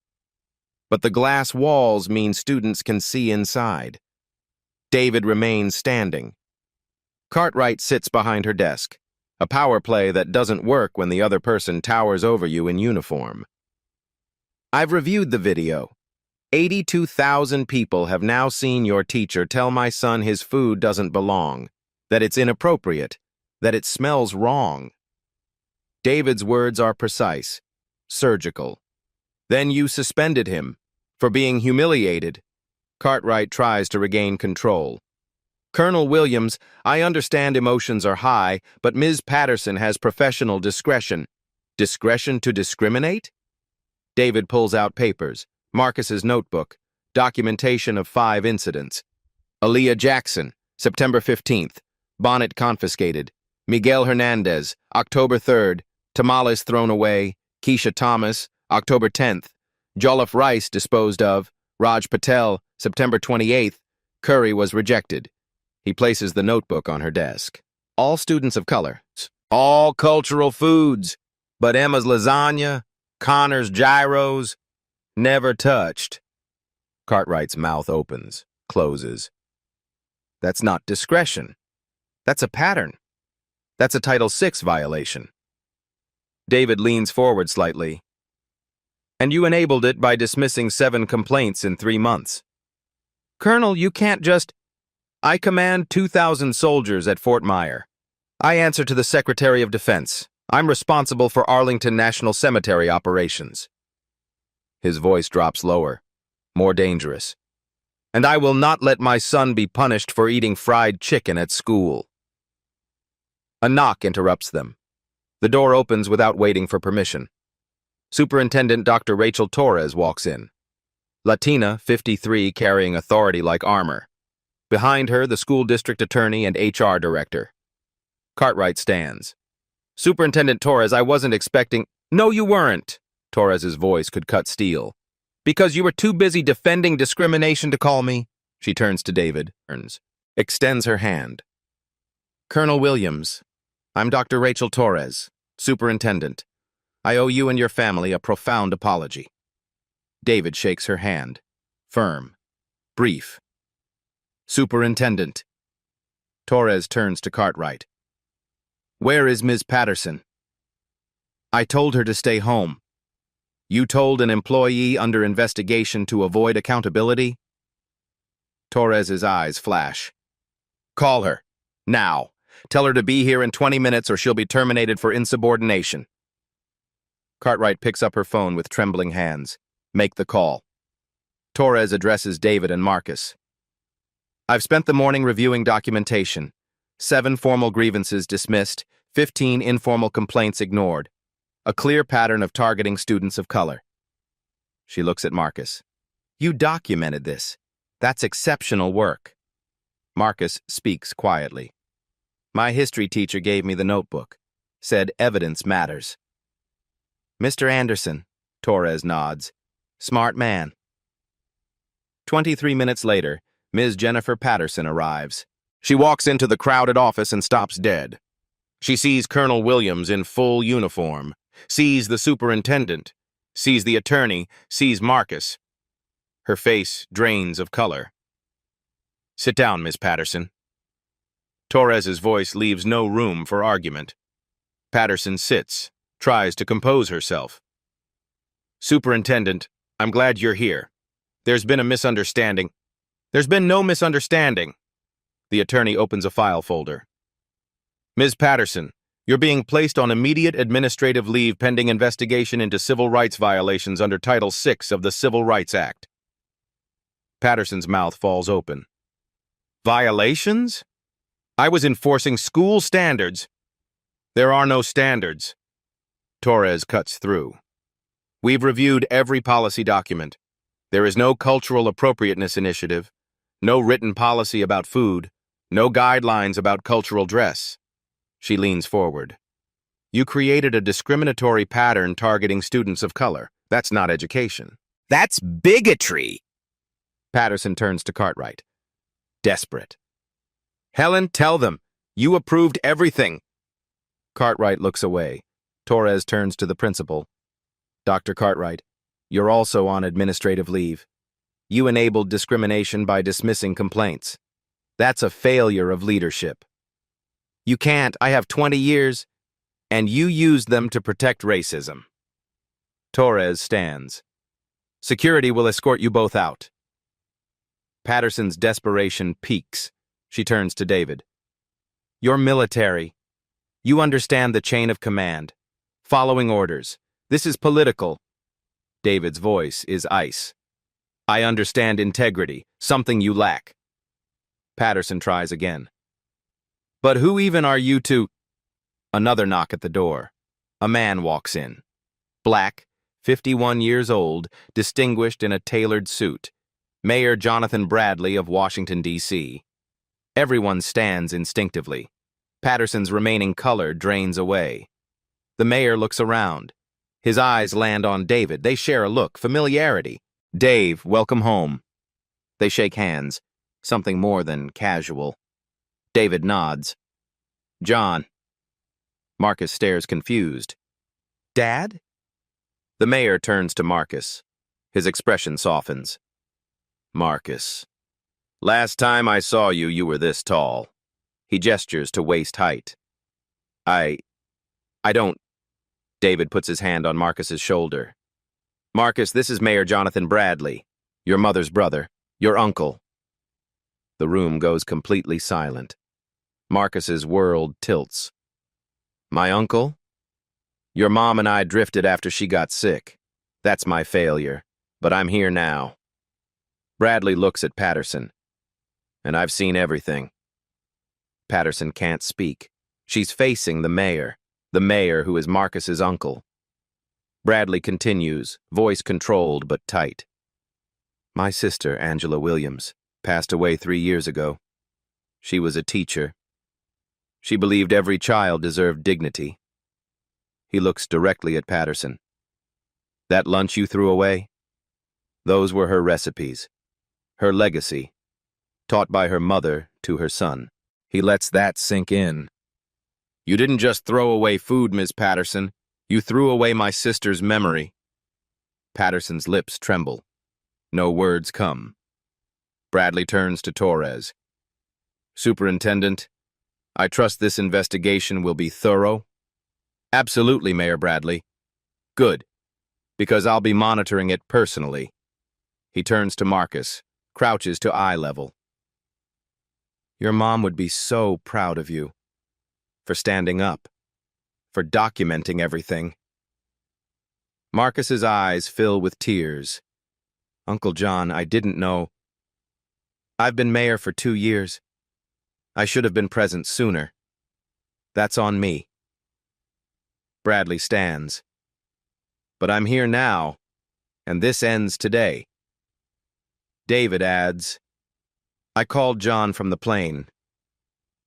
But the glass walls mean students can see inside. David remains standing. Cartwright sits behind her desk. A power play that doesn't work when the other person towers over you in uniform. I've reviewed the video. 82,000 people have now seen your teacher tell my son his food doesn't belong, that it's inappropriate, that it smells wrong. David's words are precise, surgical. Then you suspended him for being humiliated. Cartwright tries to regain control. Colonel Williams, I understand emotions are high, but Ms. Patterson has professional discretion. Discretion to discriminate? David pulls out papers. Marcus's notebook. Documentation of 5 incidents. Aaliyah Jackson, September 15th. Bonnet confiscated. Miguel Hernandez, October 3rd. Tamales thrown away. Keisha Thomas, October 10th. Jollof rice disposed of. Raj Patel, September 28th. Curry was rejected. He places the notebook on her desk. All students of color. All cultural foods. But Emma's lasagna, Connor's gyros, never touched. Cartwright's mouth opens, closes. That's not discretion. That's a pattern. That's a Title VI violation. David leans forward slightly. And you enabled it by dismissing 7 complaints in 3 months. Colonel, you can't just... I command 2,000 soldiers at Fort Myer. I answer to the Secretary of Defense. I'm responsible for Arlington National Cemetery operations. His voice drops lower, more dangerous. And I will not let my son be punished for eating fried chicken at school. A knock interrupts them. The door opens without waiting for permission. Superintendent Dr. Rachel Torres walks in. Latina, 53, carrying authority like armor. Behind her, the school district attorney and HR director. Cartwright stands. Superintendent Torres, I wasn't expecting... No, you weren't. Torres's voice could cut steel. Because you were too busy defending discrimination to call me. She turns to David, extends her hand. Colonel Williams, I'm Dr. Rachel Torres, superintendent. I owe you and your family a profound apology. David shakes her hand. Firm. Brief. Superintendent. Torres turns to Cartwright. Where is Ms. Patterson? I told her to stay home. You told an employee under investigation to avoid accountability? Torres's eyes flash. Call her. Now. Tell her to be here in 20 minutes or she'll be terminated for insubordination. Cartwright picks up her phone with trembling hands. Make the call. Torres addresses David and Marcus. I've spent the morning reviewing documentation. 7 formal grievances dismissed, 15 informal complaints ignored. A clear pattern of targeting students of color. She looks at Marcus. You documented this. That's exceptional work. Marcus speaks quietly. My history teacher gave me the notebook. Said evidence matters. Mr. Anderson, Torres nods. Smart man. 23 minutes later, Ms. Jennifer Patterson arrives. She walks into the crowded office and stops dead. She sees Colonel Williams in full uniform, sees the superintendent, sees the attorney, sees Marcus. Her face drains of color. Sit down, Miss Patterson. Torres's voice leaves no room for argument. Patterson sits, tries to compose herself. Superintendent, I'm glad you're here. There's been a misunderstanding. There's been no misunderstanding. The attorney opens a file folder. Ms. Patterson, you're being placed on immediate administrative leave pending investigation into civil rights violations under Title VI of the Civil Rights Act. Patterson's mouth falls open. Violations? I was enforcing school standards. There are no standards. Torres cuts through. We've reviewed every policy document. There is no cultural appropriateness initiative, no written policy about food, no guidelines about cultural dress. She leans forward. You created a discriminatory pattern targeting students of color. That's not education. That's bigotry. Patterson turns to Cartwright. Desperate. Helen, tell them. You approved everything. Cartwright looks away. Torres turns to the principal. Dr. Cartwright, you're also on administrative leave. You enabled discrimination by dismissing complaints. That's a failure of leadership. You can't. I have 20 years, and you used them to protect racism. Torres stands. Security will escort you both out. Patterson's desperation peaks. She turns to David. You're military. You understand the chain of command. Following orders. This is political. David's voice is ice. I understand integrity, something you lack. Patterson tries again. But who even are you to... Another knock at the door. A man walks in. Black, 51 years old, distinguished in a tailored suit. Mayor Jonathan Bradley of Washington, D.C. Everyone stands instinctively. Patterson's remaining color drains away. The mayor looks around. His eyes land on David. They share a look, familiarity. Dave, welcome home. They shake hands, something more than casual. David nods. John. Marcus stares confused. Dad? The mayor turns to Marcus. His expression softens. Marcus. Last time I saw you, you were this tall. He gestures to waist height. I don't... David puts his hand on Marcus's shoulder. Marcus, this is Mayor Jonathan Bradley, your mother's brother, your uncle. The room goes completely silent. Marcus's world tilts. My uncle? Your mom and I drifted after she got sick. That's my failure, but I'm here now. Bradley looks at Patterson. And I've seen everything. Patterson can't speak. She's facing the mayor who is Marcus's uncle. Bradley continues, voice controlled but tight. My sister, Angela Williams, passed away 3 years ago. She was a teacher. She believed every child deserved dignity. He looks directly at Patterson. That lunch you threw away? Those were her recipes. Her legacy. Taught by her mother to her son. He lets that sink in. You didn't just throw away food, Ms. Patterson. You threw away my sister's memory. Patterson's lips tremble. No words come. Bradley turns to Torres. Superintendent, I trust this investigation will be thorough? Absolutely, Mayor Bradley. Good, because I'll be monitoring it personally. He turns to Marcus, crouches to eye level. Your mom would be so proud of you. For standing up. For documenting everything. Marcus's eyes fill with tears. Uncle John, I didn't know. I've been mayor for 2 years. I should have been present sooner. That's on me. Bradley stands. But I'm here now, and this ends today. David adds, I called John from the plane.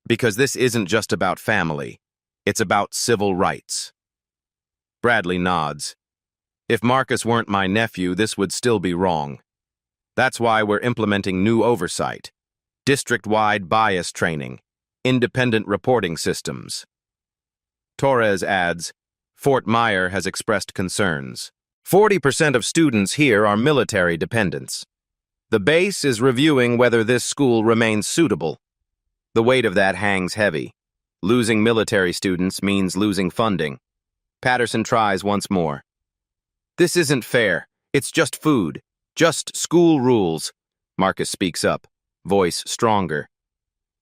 Because this isn't just about family. It's about civil rights. Bradley nods. If Marcus weren't my nephew, this would still be wrong. That's why we're implementing new oversight, district-wide bias training, independent reporting systems. Torres adds, Fort Myer has expressed concerns. 40% of students here are military dependents. The base is reviewing whether this school remains suitable. The weight of that hangs heavy. Losing military students means losing funding. Patterson tries once more. This isn't fair. It's just food. Just school rules. Marcus speaks up, voice stronger.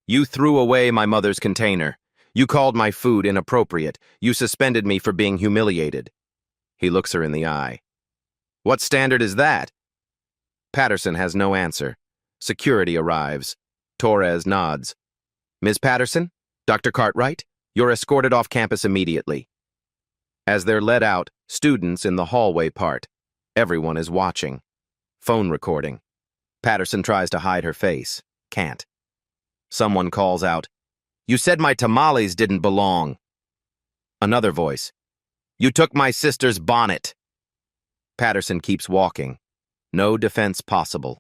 You threw away my mother's container. You called my food inappropriate. You suspended me for being humiliated. He looks her in the eye. What standard is that? Patterson has no answer. Security arrives. Torres nods. Ms. Patterson? Dr. Cartwright? You're escorted off campus immediately. As they're led out, students in the hallway part. Everyone is watching. Phone recording. Patterson tries to hide her face. Can't. Someone calls out, You said my tamales didn't belong. Another voice. You took my sister's bonnet. Patterson keeps walking. No defense possible.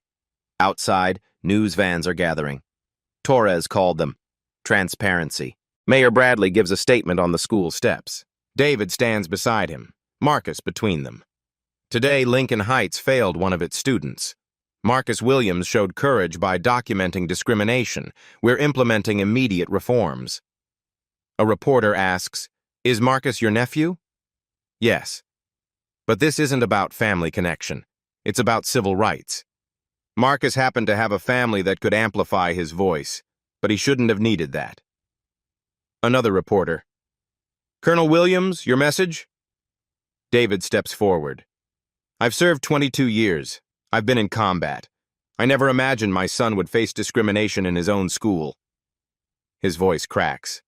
Outside, news vans are gathering. Torres called them. Transparency. Mayor Bradley gives a statement on the school steps. David stands beside him, Marcus between them. Today, Lincoln Heights failed one of its students. Marcus Williams showed courage by documenting discrimination. We're implementing immediate reforms. A reporter asks, Is Marcus your nephew? Yes. But this isn't about family connection. It's about civil rights. Marcus happened to have a family that could amplify his voice, but he shouldn't have needed that. Another reporter. Colonel Williams, your message? David steps forward. I've served 22 years. I've been in combat. I never imagined my son would face discrimination in his own school. His voice cracks.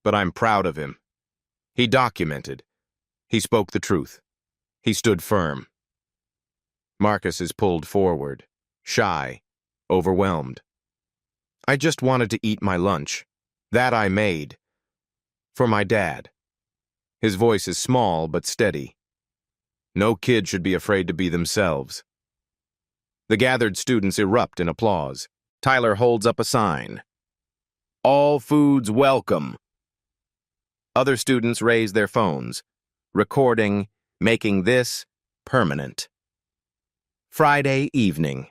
But I'm proud of him. He documented. He spoke the truth. He stood firm. Marcus is pulled forward, shy, overwhelmed. I just wanted to eat my lunch. That I made. For my dad. His voice is small but steady. No kid should be afraid to be themselves. The gathered students erupt in applause. Tyler holds up a sign. All foods welcome. Other students raise their phones, recording, making this permanent. Friday evening.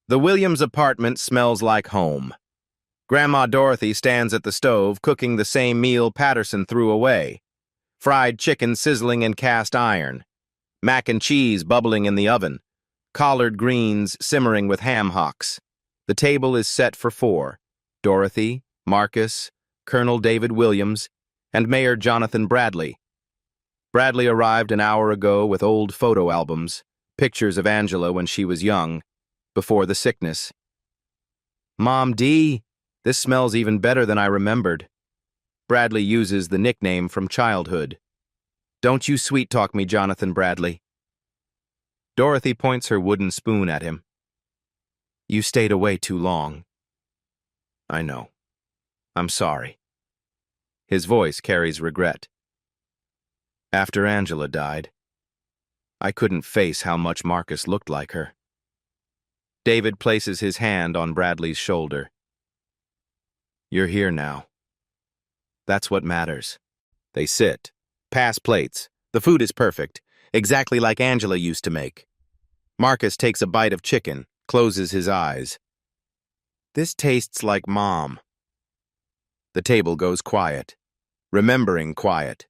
The Williams apartment smells like home. Grandma Dorothy stands at the stove cooking the same meal Patterson threw away. Fried chicken sizzling in cast iron. Mac and cheese bubbling in the oven. Collard greens simmering with ham hocks. The table is set for 4. Dorothy, Marcus, Colonel David Williams, and Mayor Jonathan Bradley. Bradley arrived an hour ago with old photo albums, pictures of Angela when she was young, before the sickness. Mom D, this smells even better than I remembered. Bradley uses the nickname from childhood. Don't you sweet-talk me, Jonathan Bradley. Dorothy points her wooden spoon at him. You stayed away too long. I know. I'm sorry. His voice carries regret. After Angela died, I couldn't face how much Marcus looked like her. David places his hand on Bradley's shoulder. You're here now. That's what matters. They sit, pass plates. The food is perfect, exactly like Angela used to make. Marcus takes a bite of chicken, closes his eyes. This tastes like Mom. The table goes quiet, remembering quiet.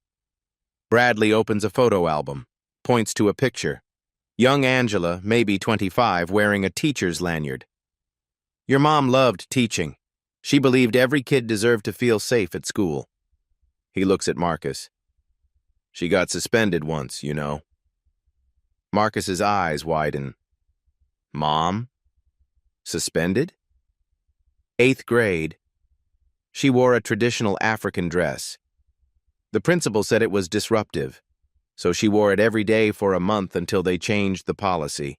Bradley opens a photo album, points to a picture. Young Angela, maybe 25, wearing a teacher's lanyard. Your mom loved teaching. She believed every kid deserved to feel safe at school. He looks at Marcus. She got suspended once, you know. Marcus's eyes widen. Mom? Suspended? 8th grade. She wore a traditional African dress. The principal said it was disruptive, so she wore it every day for a month until they changed the policy.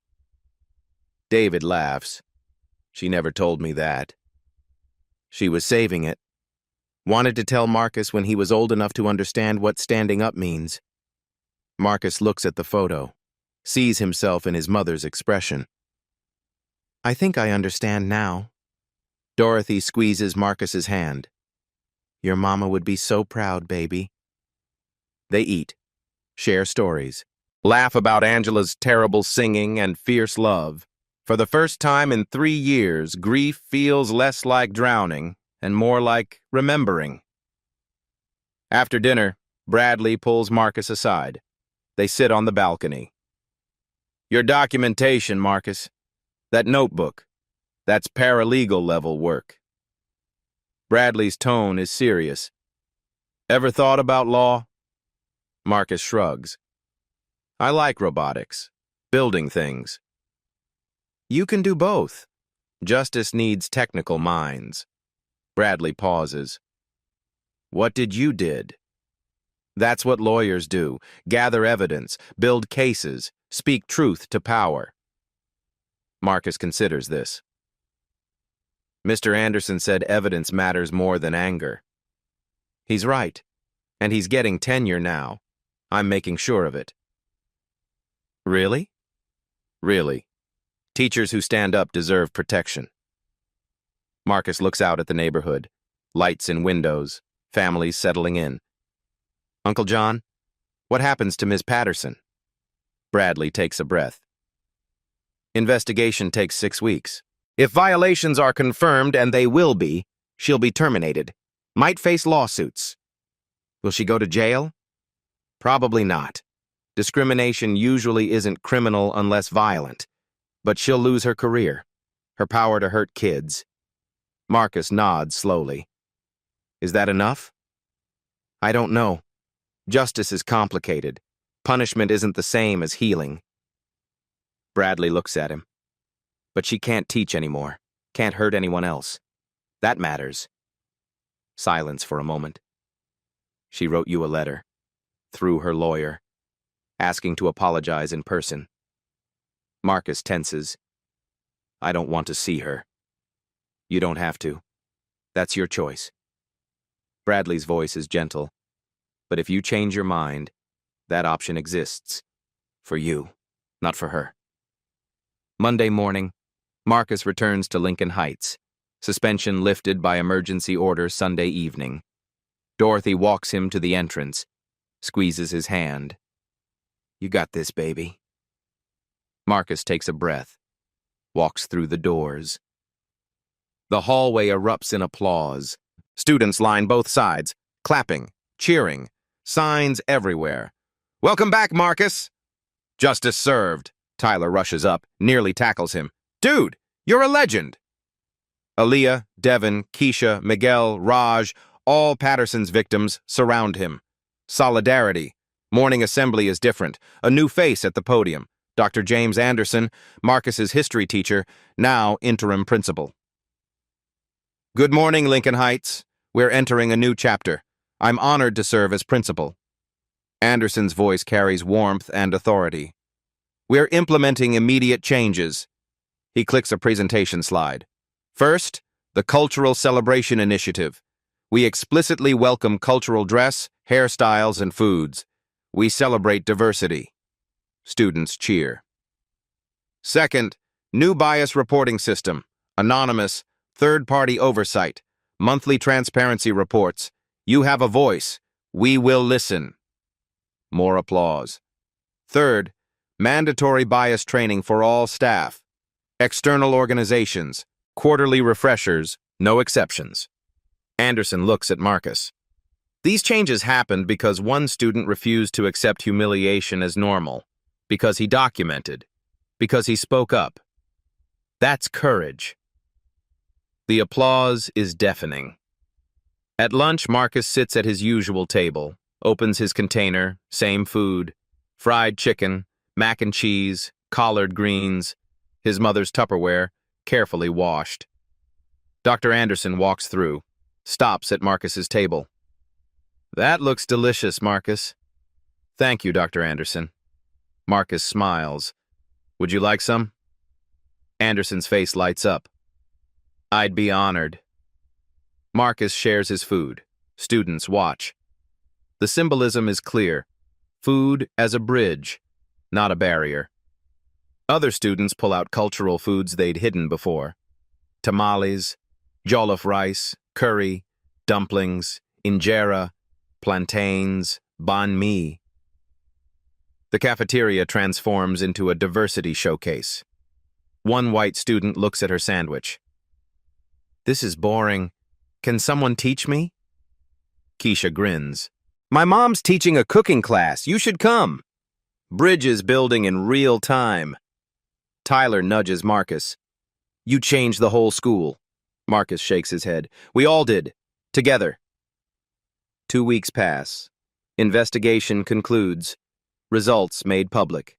David laughs. She never told me that. She was saving it. Wanted to tell Marcus when he was old enough to understand what standing up means. Marcus looks at the photo, sees himself in his mother's expression. I think I understand now. Dorothy squeezes Marcus's hand. Your mama would be so proud, baby. They eat, share stories, laugh about Angela's terrible singing and fierce love. For the first time in 3 years, grief feels less like drowning and more like remembering. After dinner, Bradley pulls Marcus aside. They sit on the balcony. Your documentation, Marcus. That notebook. That's paralegal level work. Bradley's tone is serious. Ever thought about law? Marcus shrugs. I like robotics, building things. You can do both. Justice needs technical minds. Bradley pauses. What did you did? That's what lawyers do. Gather evidence, build cases, speak truth to power. Marcus considers this. Mr. Anderson said evidence matters more than anger. He's right, and he's getting tenure now. I'm making sure of it. Really? Really. Teachers who stand up deserve protection. Marcus looks out at the neighborhood. Lights in windows, families settling in. Uncle John, what happens to Ms. Patterson? Bradley takes a breath. Investigation takes 6 weeks. If violations are confirmed, and they will be, she'll be terminated. Might face lawsuits. Will she go to jail? Probably not. Discrimination usually isn't criminal unless violent. But she'll lose her career, her power to hurt kids. Marcus nods slowly. Is that enough? I don't know. Justice is complicated. Punishment isn't the same as healing. Bradley looks at him. But she can't teach anymore, can't hurt anyone else. That matters. Silence for a moment. She wrote you a letter, through her lawyer, asking to apologize in person. Marcus tenses. I don't want to see her. You don't have to. That's your choice. Bradley's voice is gentle. But if you change your mind, that option exists. For you, not for her. Monday morning, Marcus returns to Lincoln Heights. Suspension lifted by emergency order Sunday evening. Dorothy walks him to the entrance, squeezes his hand. You got this, baby. Marcus takes a breath, walks through the doors. The hallway erupts in applause. Students line both sides, clapping, cheering, signs everywhere. Welcome back, Marcus. Justice served. Tyler rushes up, nearly tackles him. Dude, you're a legend. Aaliyah, Devin, Keisha, Miguel, Raj, all Patterson's victims surround him. Solidarity. Morning assembly is different. A new face at the podium. Dr. James Anderson, Marcus's history teacher, now interim principal. Good morning, Lincoln Heights. We're entering a new chapter. I'm honored to serve as principal. Anderson's voice carries warmth and authority. We're implementing immediate changes. He clicks a presentation slide. First, the Cultural Celebration Initiative. We explicitly welcome cultural dress, hairstyles, and foods. We celebrate diversity. Students cheer. Second, new bias reporting system. Anonymous, third-party oversight. Monthly transparency reports. You have a voice. We will listen. More applause. Third, mandatory bias training for all staff. External organizations. Quarterly refreshers. No exceptions. Anderson looks at Marcus. These changes happened because one student refused to accept humiliation as normal. Because he documented. Because he spoke up. That's courage. The applause is deafening. At lunch, Marcus sits at his usual table. Opens his container, same food. Fried chicken, mac and cheese, collard greens. His mother's Tupperware, carefully washed. Dr. Anderson walks through, stops at Marcus's table. "That looks delicious, Marcus." "Thank you, Dr. Anderson." Marcus smiles. "Would you like some?" Anderson's face lights up. "I'd be honored." Marcus shares his food. Students watch. The symbolism is clear. Food as a bridge, not a barrier. Other students pull out cultural foods they'd hidden before. Tamales, jollof rice, curry, dumplings, injera, plantains, banh mi. The cafeteria transforms into a diversity showcase. One white student looks at her sandwich. "This is boring. Can someone teach me?" Keisha grins. "My mom's teaching a cooking class. You should come." Bridges building in real time. Tyler nudges Marcus. "You changed the whole school." Marcus shakes his head. "We all did. Together." 2 weeks pass. Investigation concludes. Results made public.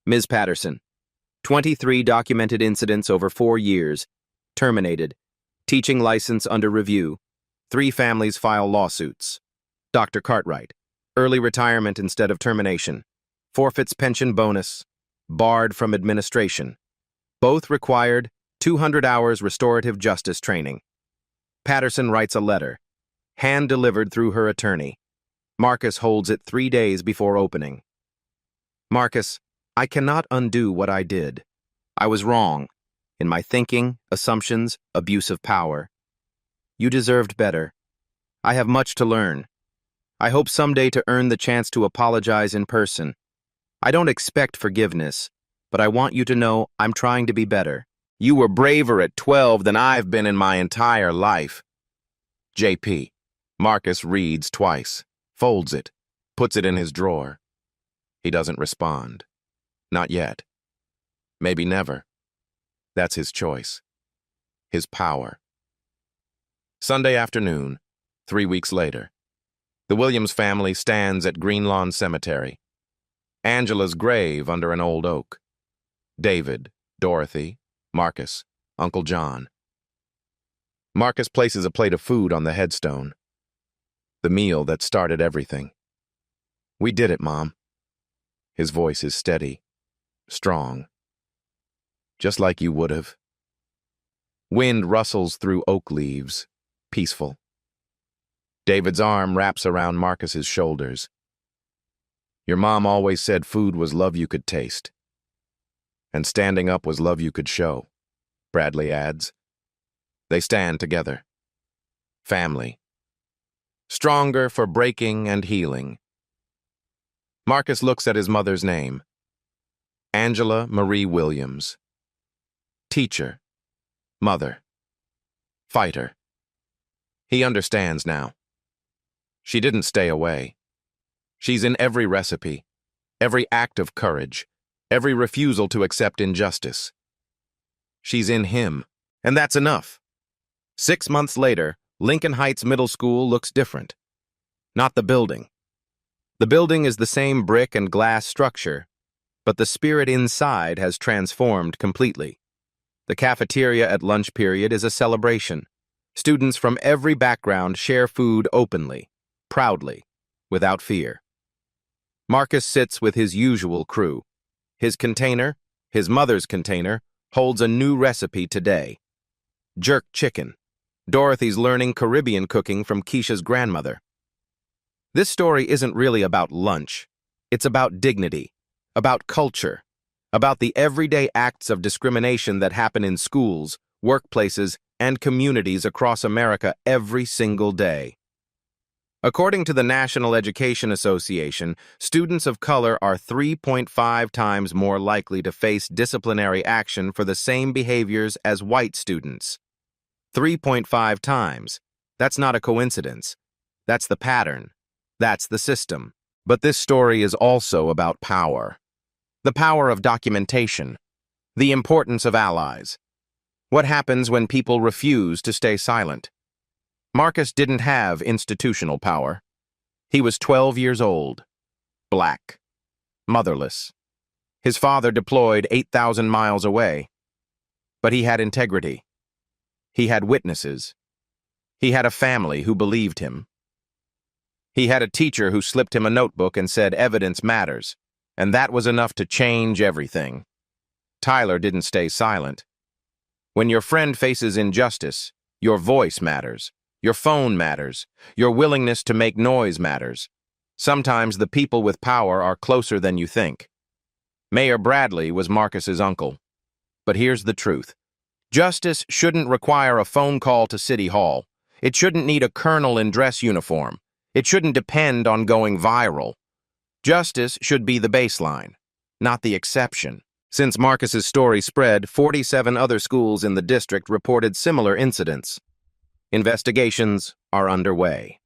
Ms. Patterson. 23 documented incidents over 4 years. Terminated. Teaching license under review. 3 families file lawsuits. Dr. Cartwright. Early retirement instead of termination. Forfeits pension bonus. Barred from administration. Both required 200 hours restorative justice training. Patterson writes a letter, hand-delivered through her attorney. Marcus holds it 3 days before opening. "Marcus, I cannot undo what I did. I was wrong in my thinking, assumptions, abuse of power. You deserved better. I have much to learn. I hope someday to earn the chance to apologize in person. I don't expect forgiveness, but I want you to know I'm trying to be better. You were braver at 12 than I've been in my entire life." JP. Marcus reads twice, folds it, puts it in his drawer. He doesn't respond. Not yet. Maybe never. That's his choice. His power. Sunday afternoon, 3 weeks later. The Williams family stands at Greenlawn Cemetery. Angela's grave under an old oak. David, Dorothy, Marcus, Uncle John. Marcus places a plate of food on the headstone. The meal that started everything. "We did it, Mom." His voice is steady, strong. "Just like you would have." Wind rustles through oak leaves, peaceful. David's arm wraps around Marcus's shoulders. "Your mom always said food was love you could taste. And standing up was love you could show," Bradley adds. They stand together. Family. Stronger for breaking and healing. Marcus looks at his mother's name. Angela Marie Williams. Teacher. Mother. Fighter. He understands now. She didn't stay away. She's in every recipe, every act of courage, every refusal to accept injustice. She's in him, and that's enough. 6 months later, Lincoln Heights Middle School looks different. Not the building. The building is the same brick and glass structure, but the spirit inside has transformed completely. The cafeteria at lunch period is a celebration. Students from every background share food openly, proudly, without fear. Marcus sits with his usual crew. His container, his mother's container, holds a new recipe today. Jerk chicken. Dorothy's learning Caribbean cooking from Keisha's grandmother. This story isn't really about lunch. It's about dignity, about culture, about the everyday acts of discrimination that happen in schools, workplaces, and communities across America every single day. According to the National Education Association, students of color are 3.5 times more likely to face disciplinary action for the same behaviors as white students. 3.5 times. That's not a coincidence. That's the pattern. That's the system. But this story is also about power. The power of documentation. The importance of allies. What happens when people refuse to stay silent? Marcus didn't have institutional power. He was 12 years old, black, motherless. His father deployed 8,000 miles away. But he had integrity. He had witnesses. He had a family who believed him. He had a teacher who slipped him a notebook and said evidence matters, and that was enough to change everything. Tyler didn't stay silent. When your friend faces injustice, your voice matters. Your phone matters. Your willingness to make noise matters. Sometimes the people with power are closer than you think. Mayor Bradley was Marcus's uncle. But here's the truth. Justice shouldn't require a phone call to City Hall. It shouldn't need a colonel in dress uniform. It shouldn't depend on going viral. Justice should be the baseline, not the exception. Since Marcus's story spread, 47 other schools in the district reported similar incidents. Investigations are underway.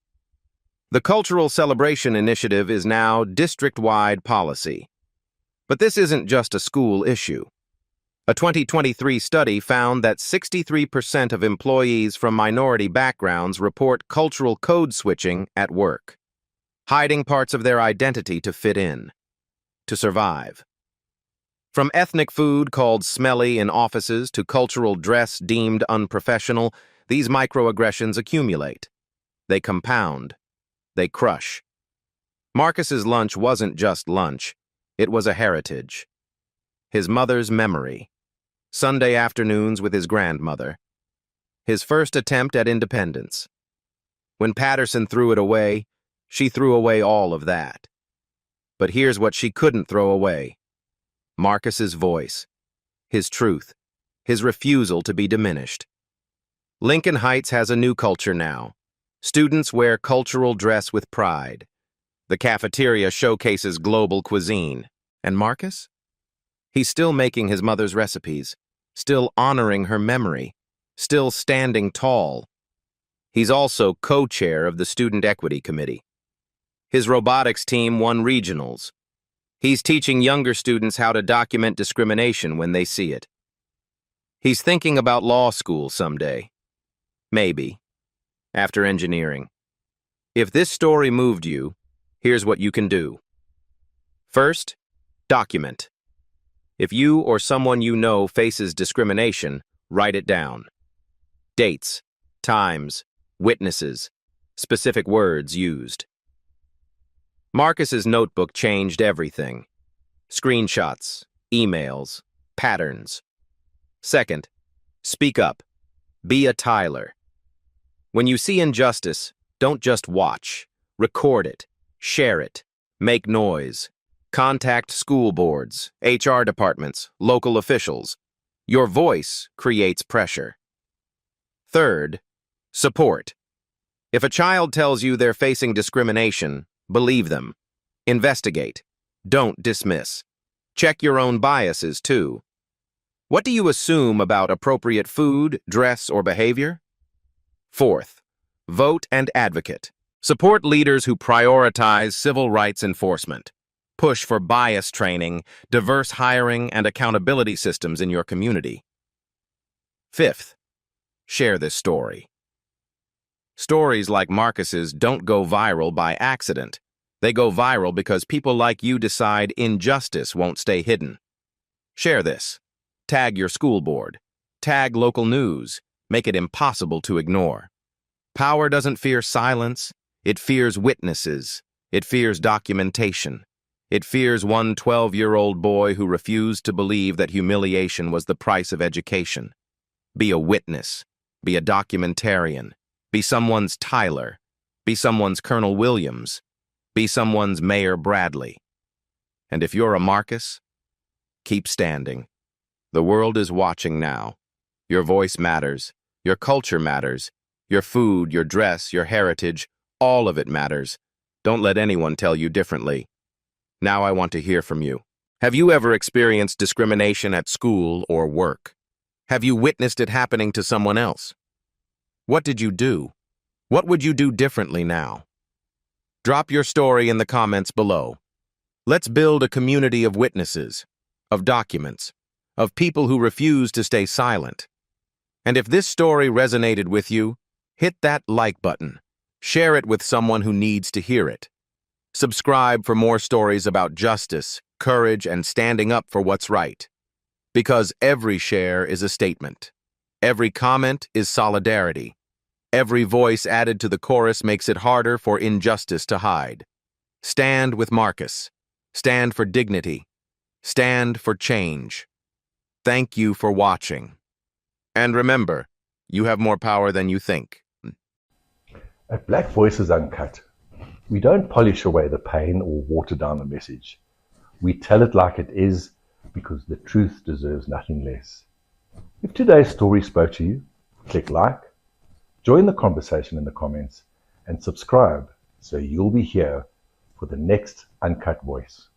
The Cultural Celebration Initiative is now district-wide policy. But this isn't just a school issue. A 2023 study found that 63% of employees from minority backgrounds report cultural code switching at work, hiding parts of their identity to fit in, to survive. From ethnic food called smelly in offices to cultural dress deemed unprofessional, these microaggressions accumulate. They compound. They crush. Marcus's lunch wasn't just lunch. It was a heritage. His mother's memory. Sunday afternoons with his grandmother. His first attempt at independence. When Patterson threw it away, she threw away all of that. But here's what she couldn't throw away. Marcus's voice. His truth. His refusal to be diminished. Lincoln Heights has a new culture now. Students wear cultural dress with pride. The cafeteria showcases global cuisine. And Marcus? He's still making his mother's recipes, still honoring her memory, still standing tall. He's also co-chair of the Student Equity Committee. His robotics team won regionals. He's teaching younger students how to document discrimination when they see it. He's thinking about law school someday. Maybe. After engineering. If this story moved you, here's what you can do. First, document. If you or someone you know faces discrimination, write it down. Dates, times, witnesses, specific words used. Marcus's notebook changed everything. Screenshots, emails, patterns. Second, speak up. Be a Tyler. When you see injustice, don't just watch. Record it. Share it. Make noise. Contact school boards, HR departments, local officials. Your voice creates pressure. Third, support. If a child tells you they're facing discrimination, believe them. Investigate. Don't dismiss. Check your own biases, too. What do you assume about appropriate food, dress, or behavior? Fourth, vote and advocate. Support leaders who prioritize civil rights enforcement. Push for bias training, diverse hiring, and accountability systems in your community. Fifth, share this story. Stories like Marcus's don't go viral by accident. They go viral because people like you decide injustice won't stay hidden. Share this. Tag your school board. Tag local news. Make it impossible to ignore. Power doesn't fear silence. It fears witnesses. It fears documentation. It fears one 12-year-old boy who refused to believe that humiliation was the price of education. Be a witness. Be a documentarian. Be someone's Tyler. Be someone's Colonel Williams. Be someone's Mayor Bradley. And if you're a Marcus, keep standing. The world is watching now. Your voice matters. Your culture matters. Your food, your dress, your heritage, all of it matters. Don't let anyone tell you differently. Now I want to hear from you. Have you ever experienced discrimination at school or work? Have you witnessed it happening to someone else? What did you do? What would you do differently now? Drop your story in the comments below. Let's build a community of witnesses, of documents, of people who refuse to stay silent. And if this story resonated with you, hit that like button. Share it with someone who needs to hear it. Subscribe for more stories about justice, courage, and standing up for what's right. Because every share is a statement. Every comment is solidarity. Every voice added to the chorus makes it harder for injustice to hide. Stand with Marcus. Stand for dignity. Stand for change. Thank you for watching. And remember, you have more power than you think. At Black Voices Uncut, we don't polish away the pain or water down the message. We tell it like it is because the truth deserves nothing less. If today's story spoke to you, click like, join the conversation in the comments, and subscribe so you'll be here for the next Uncut Voice.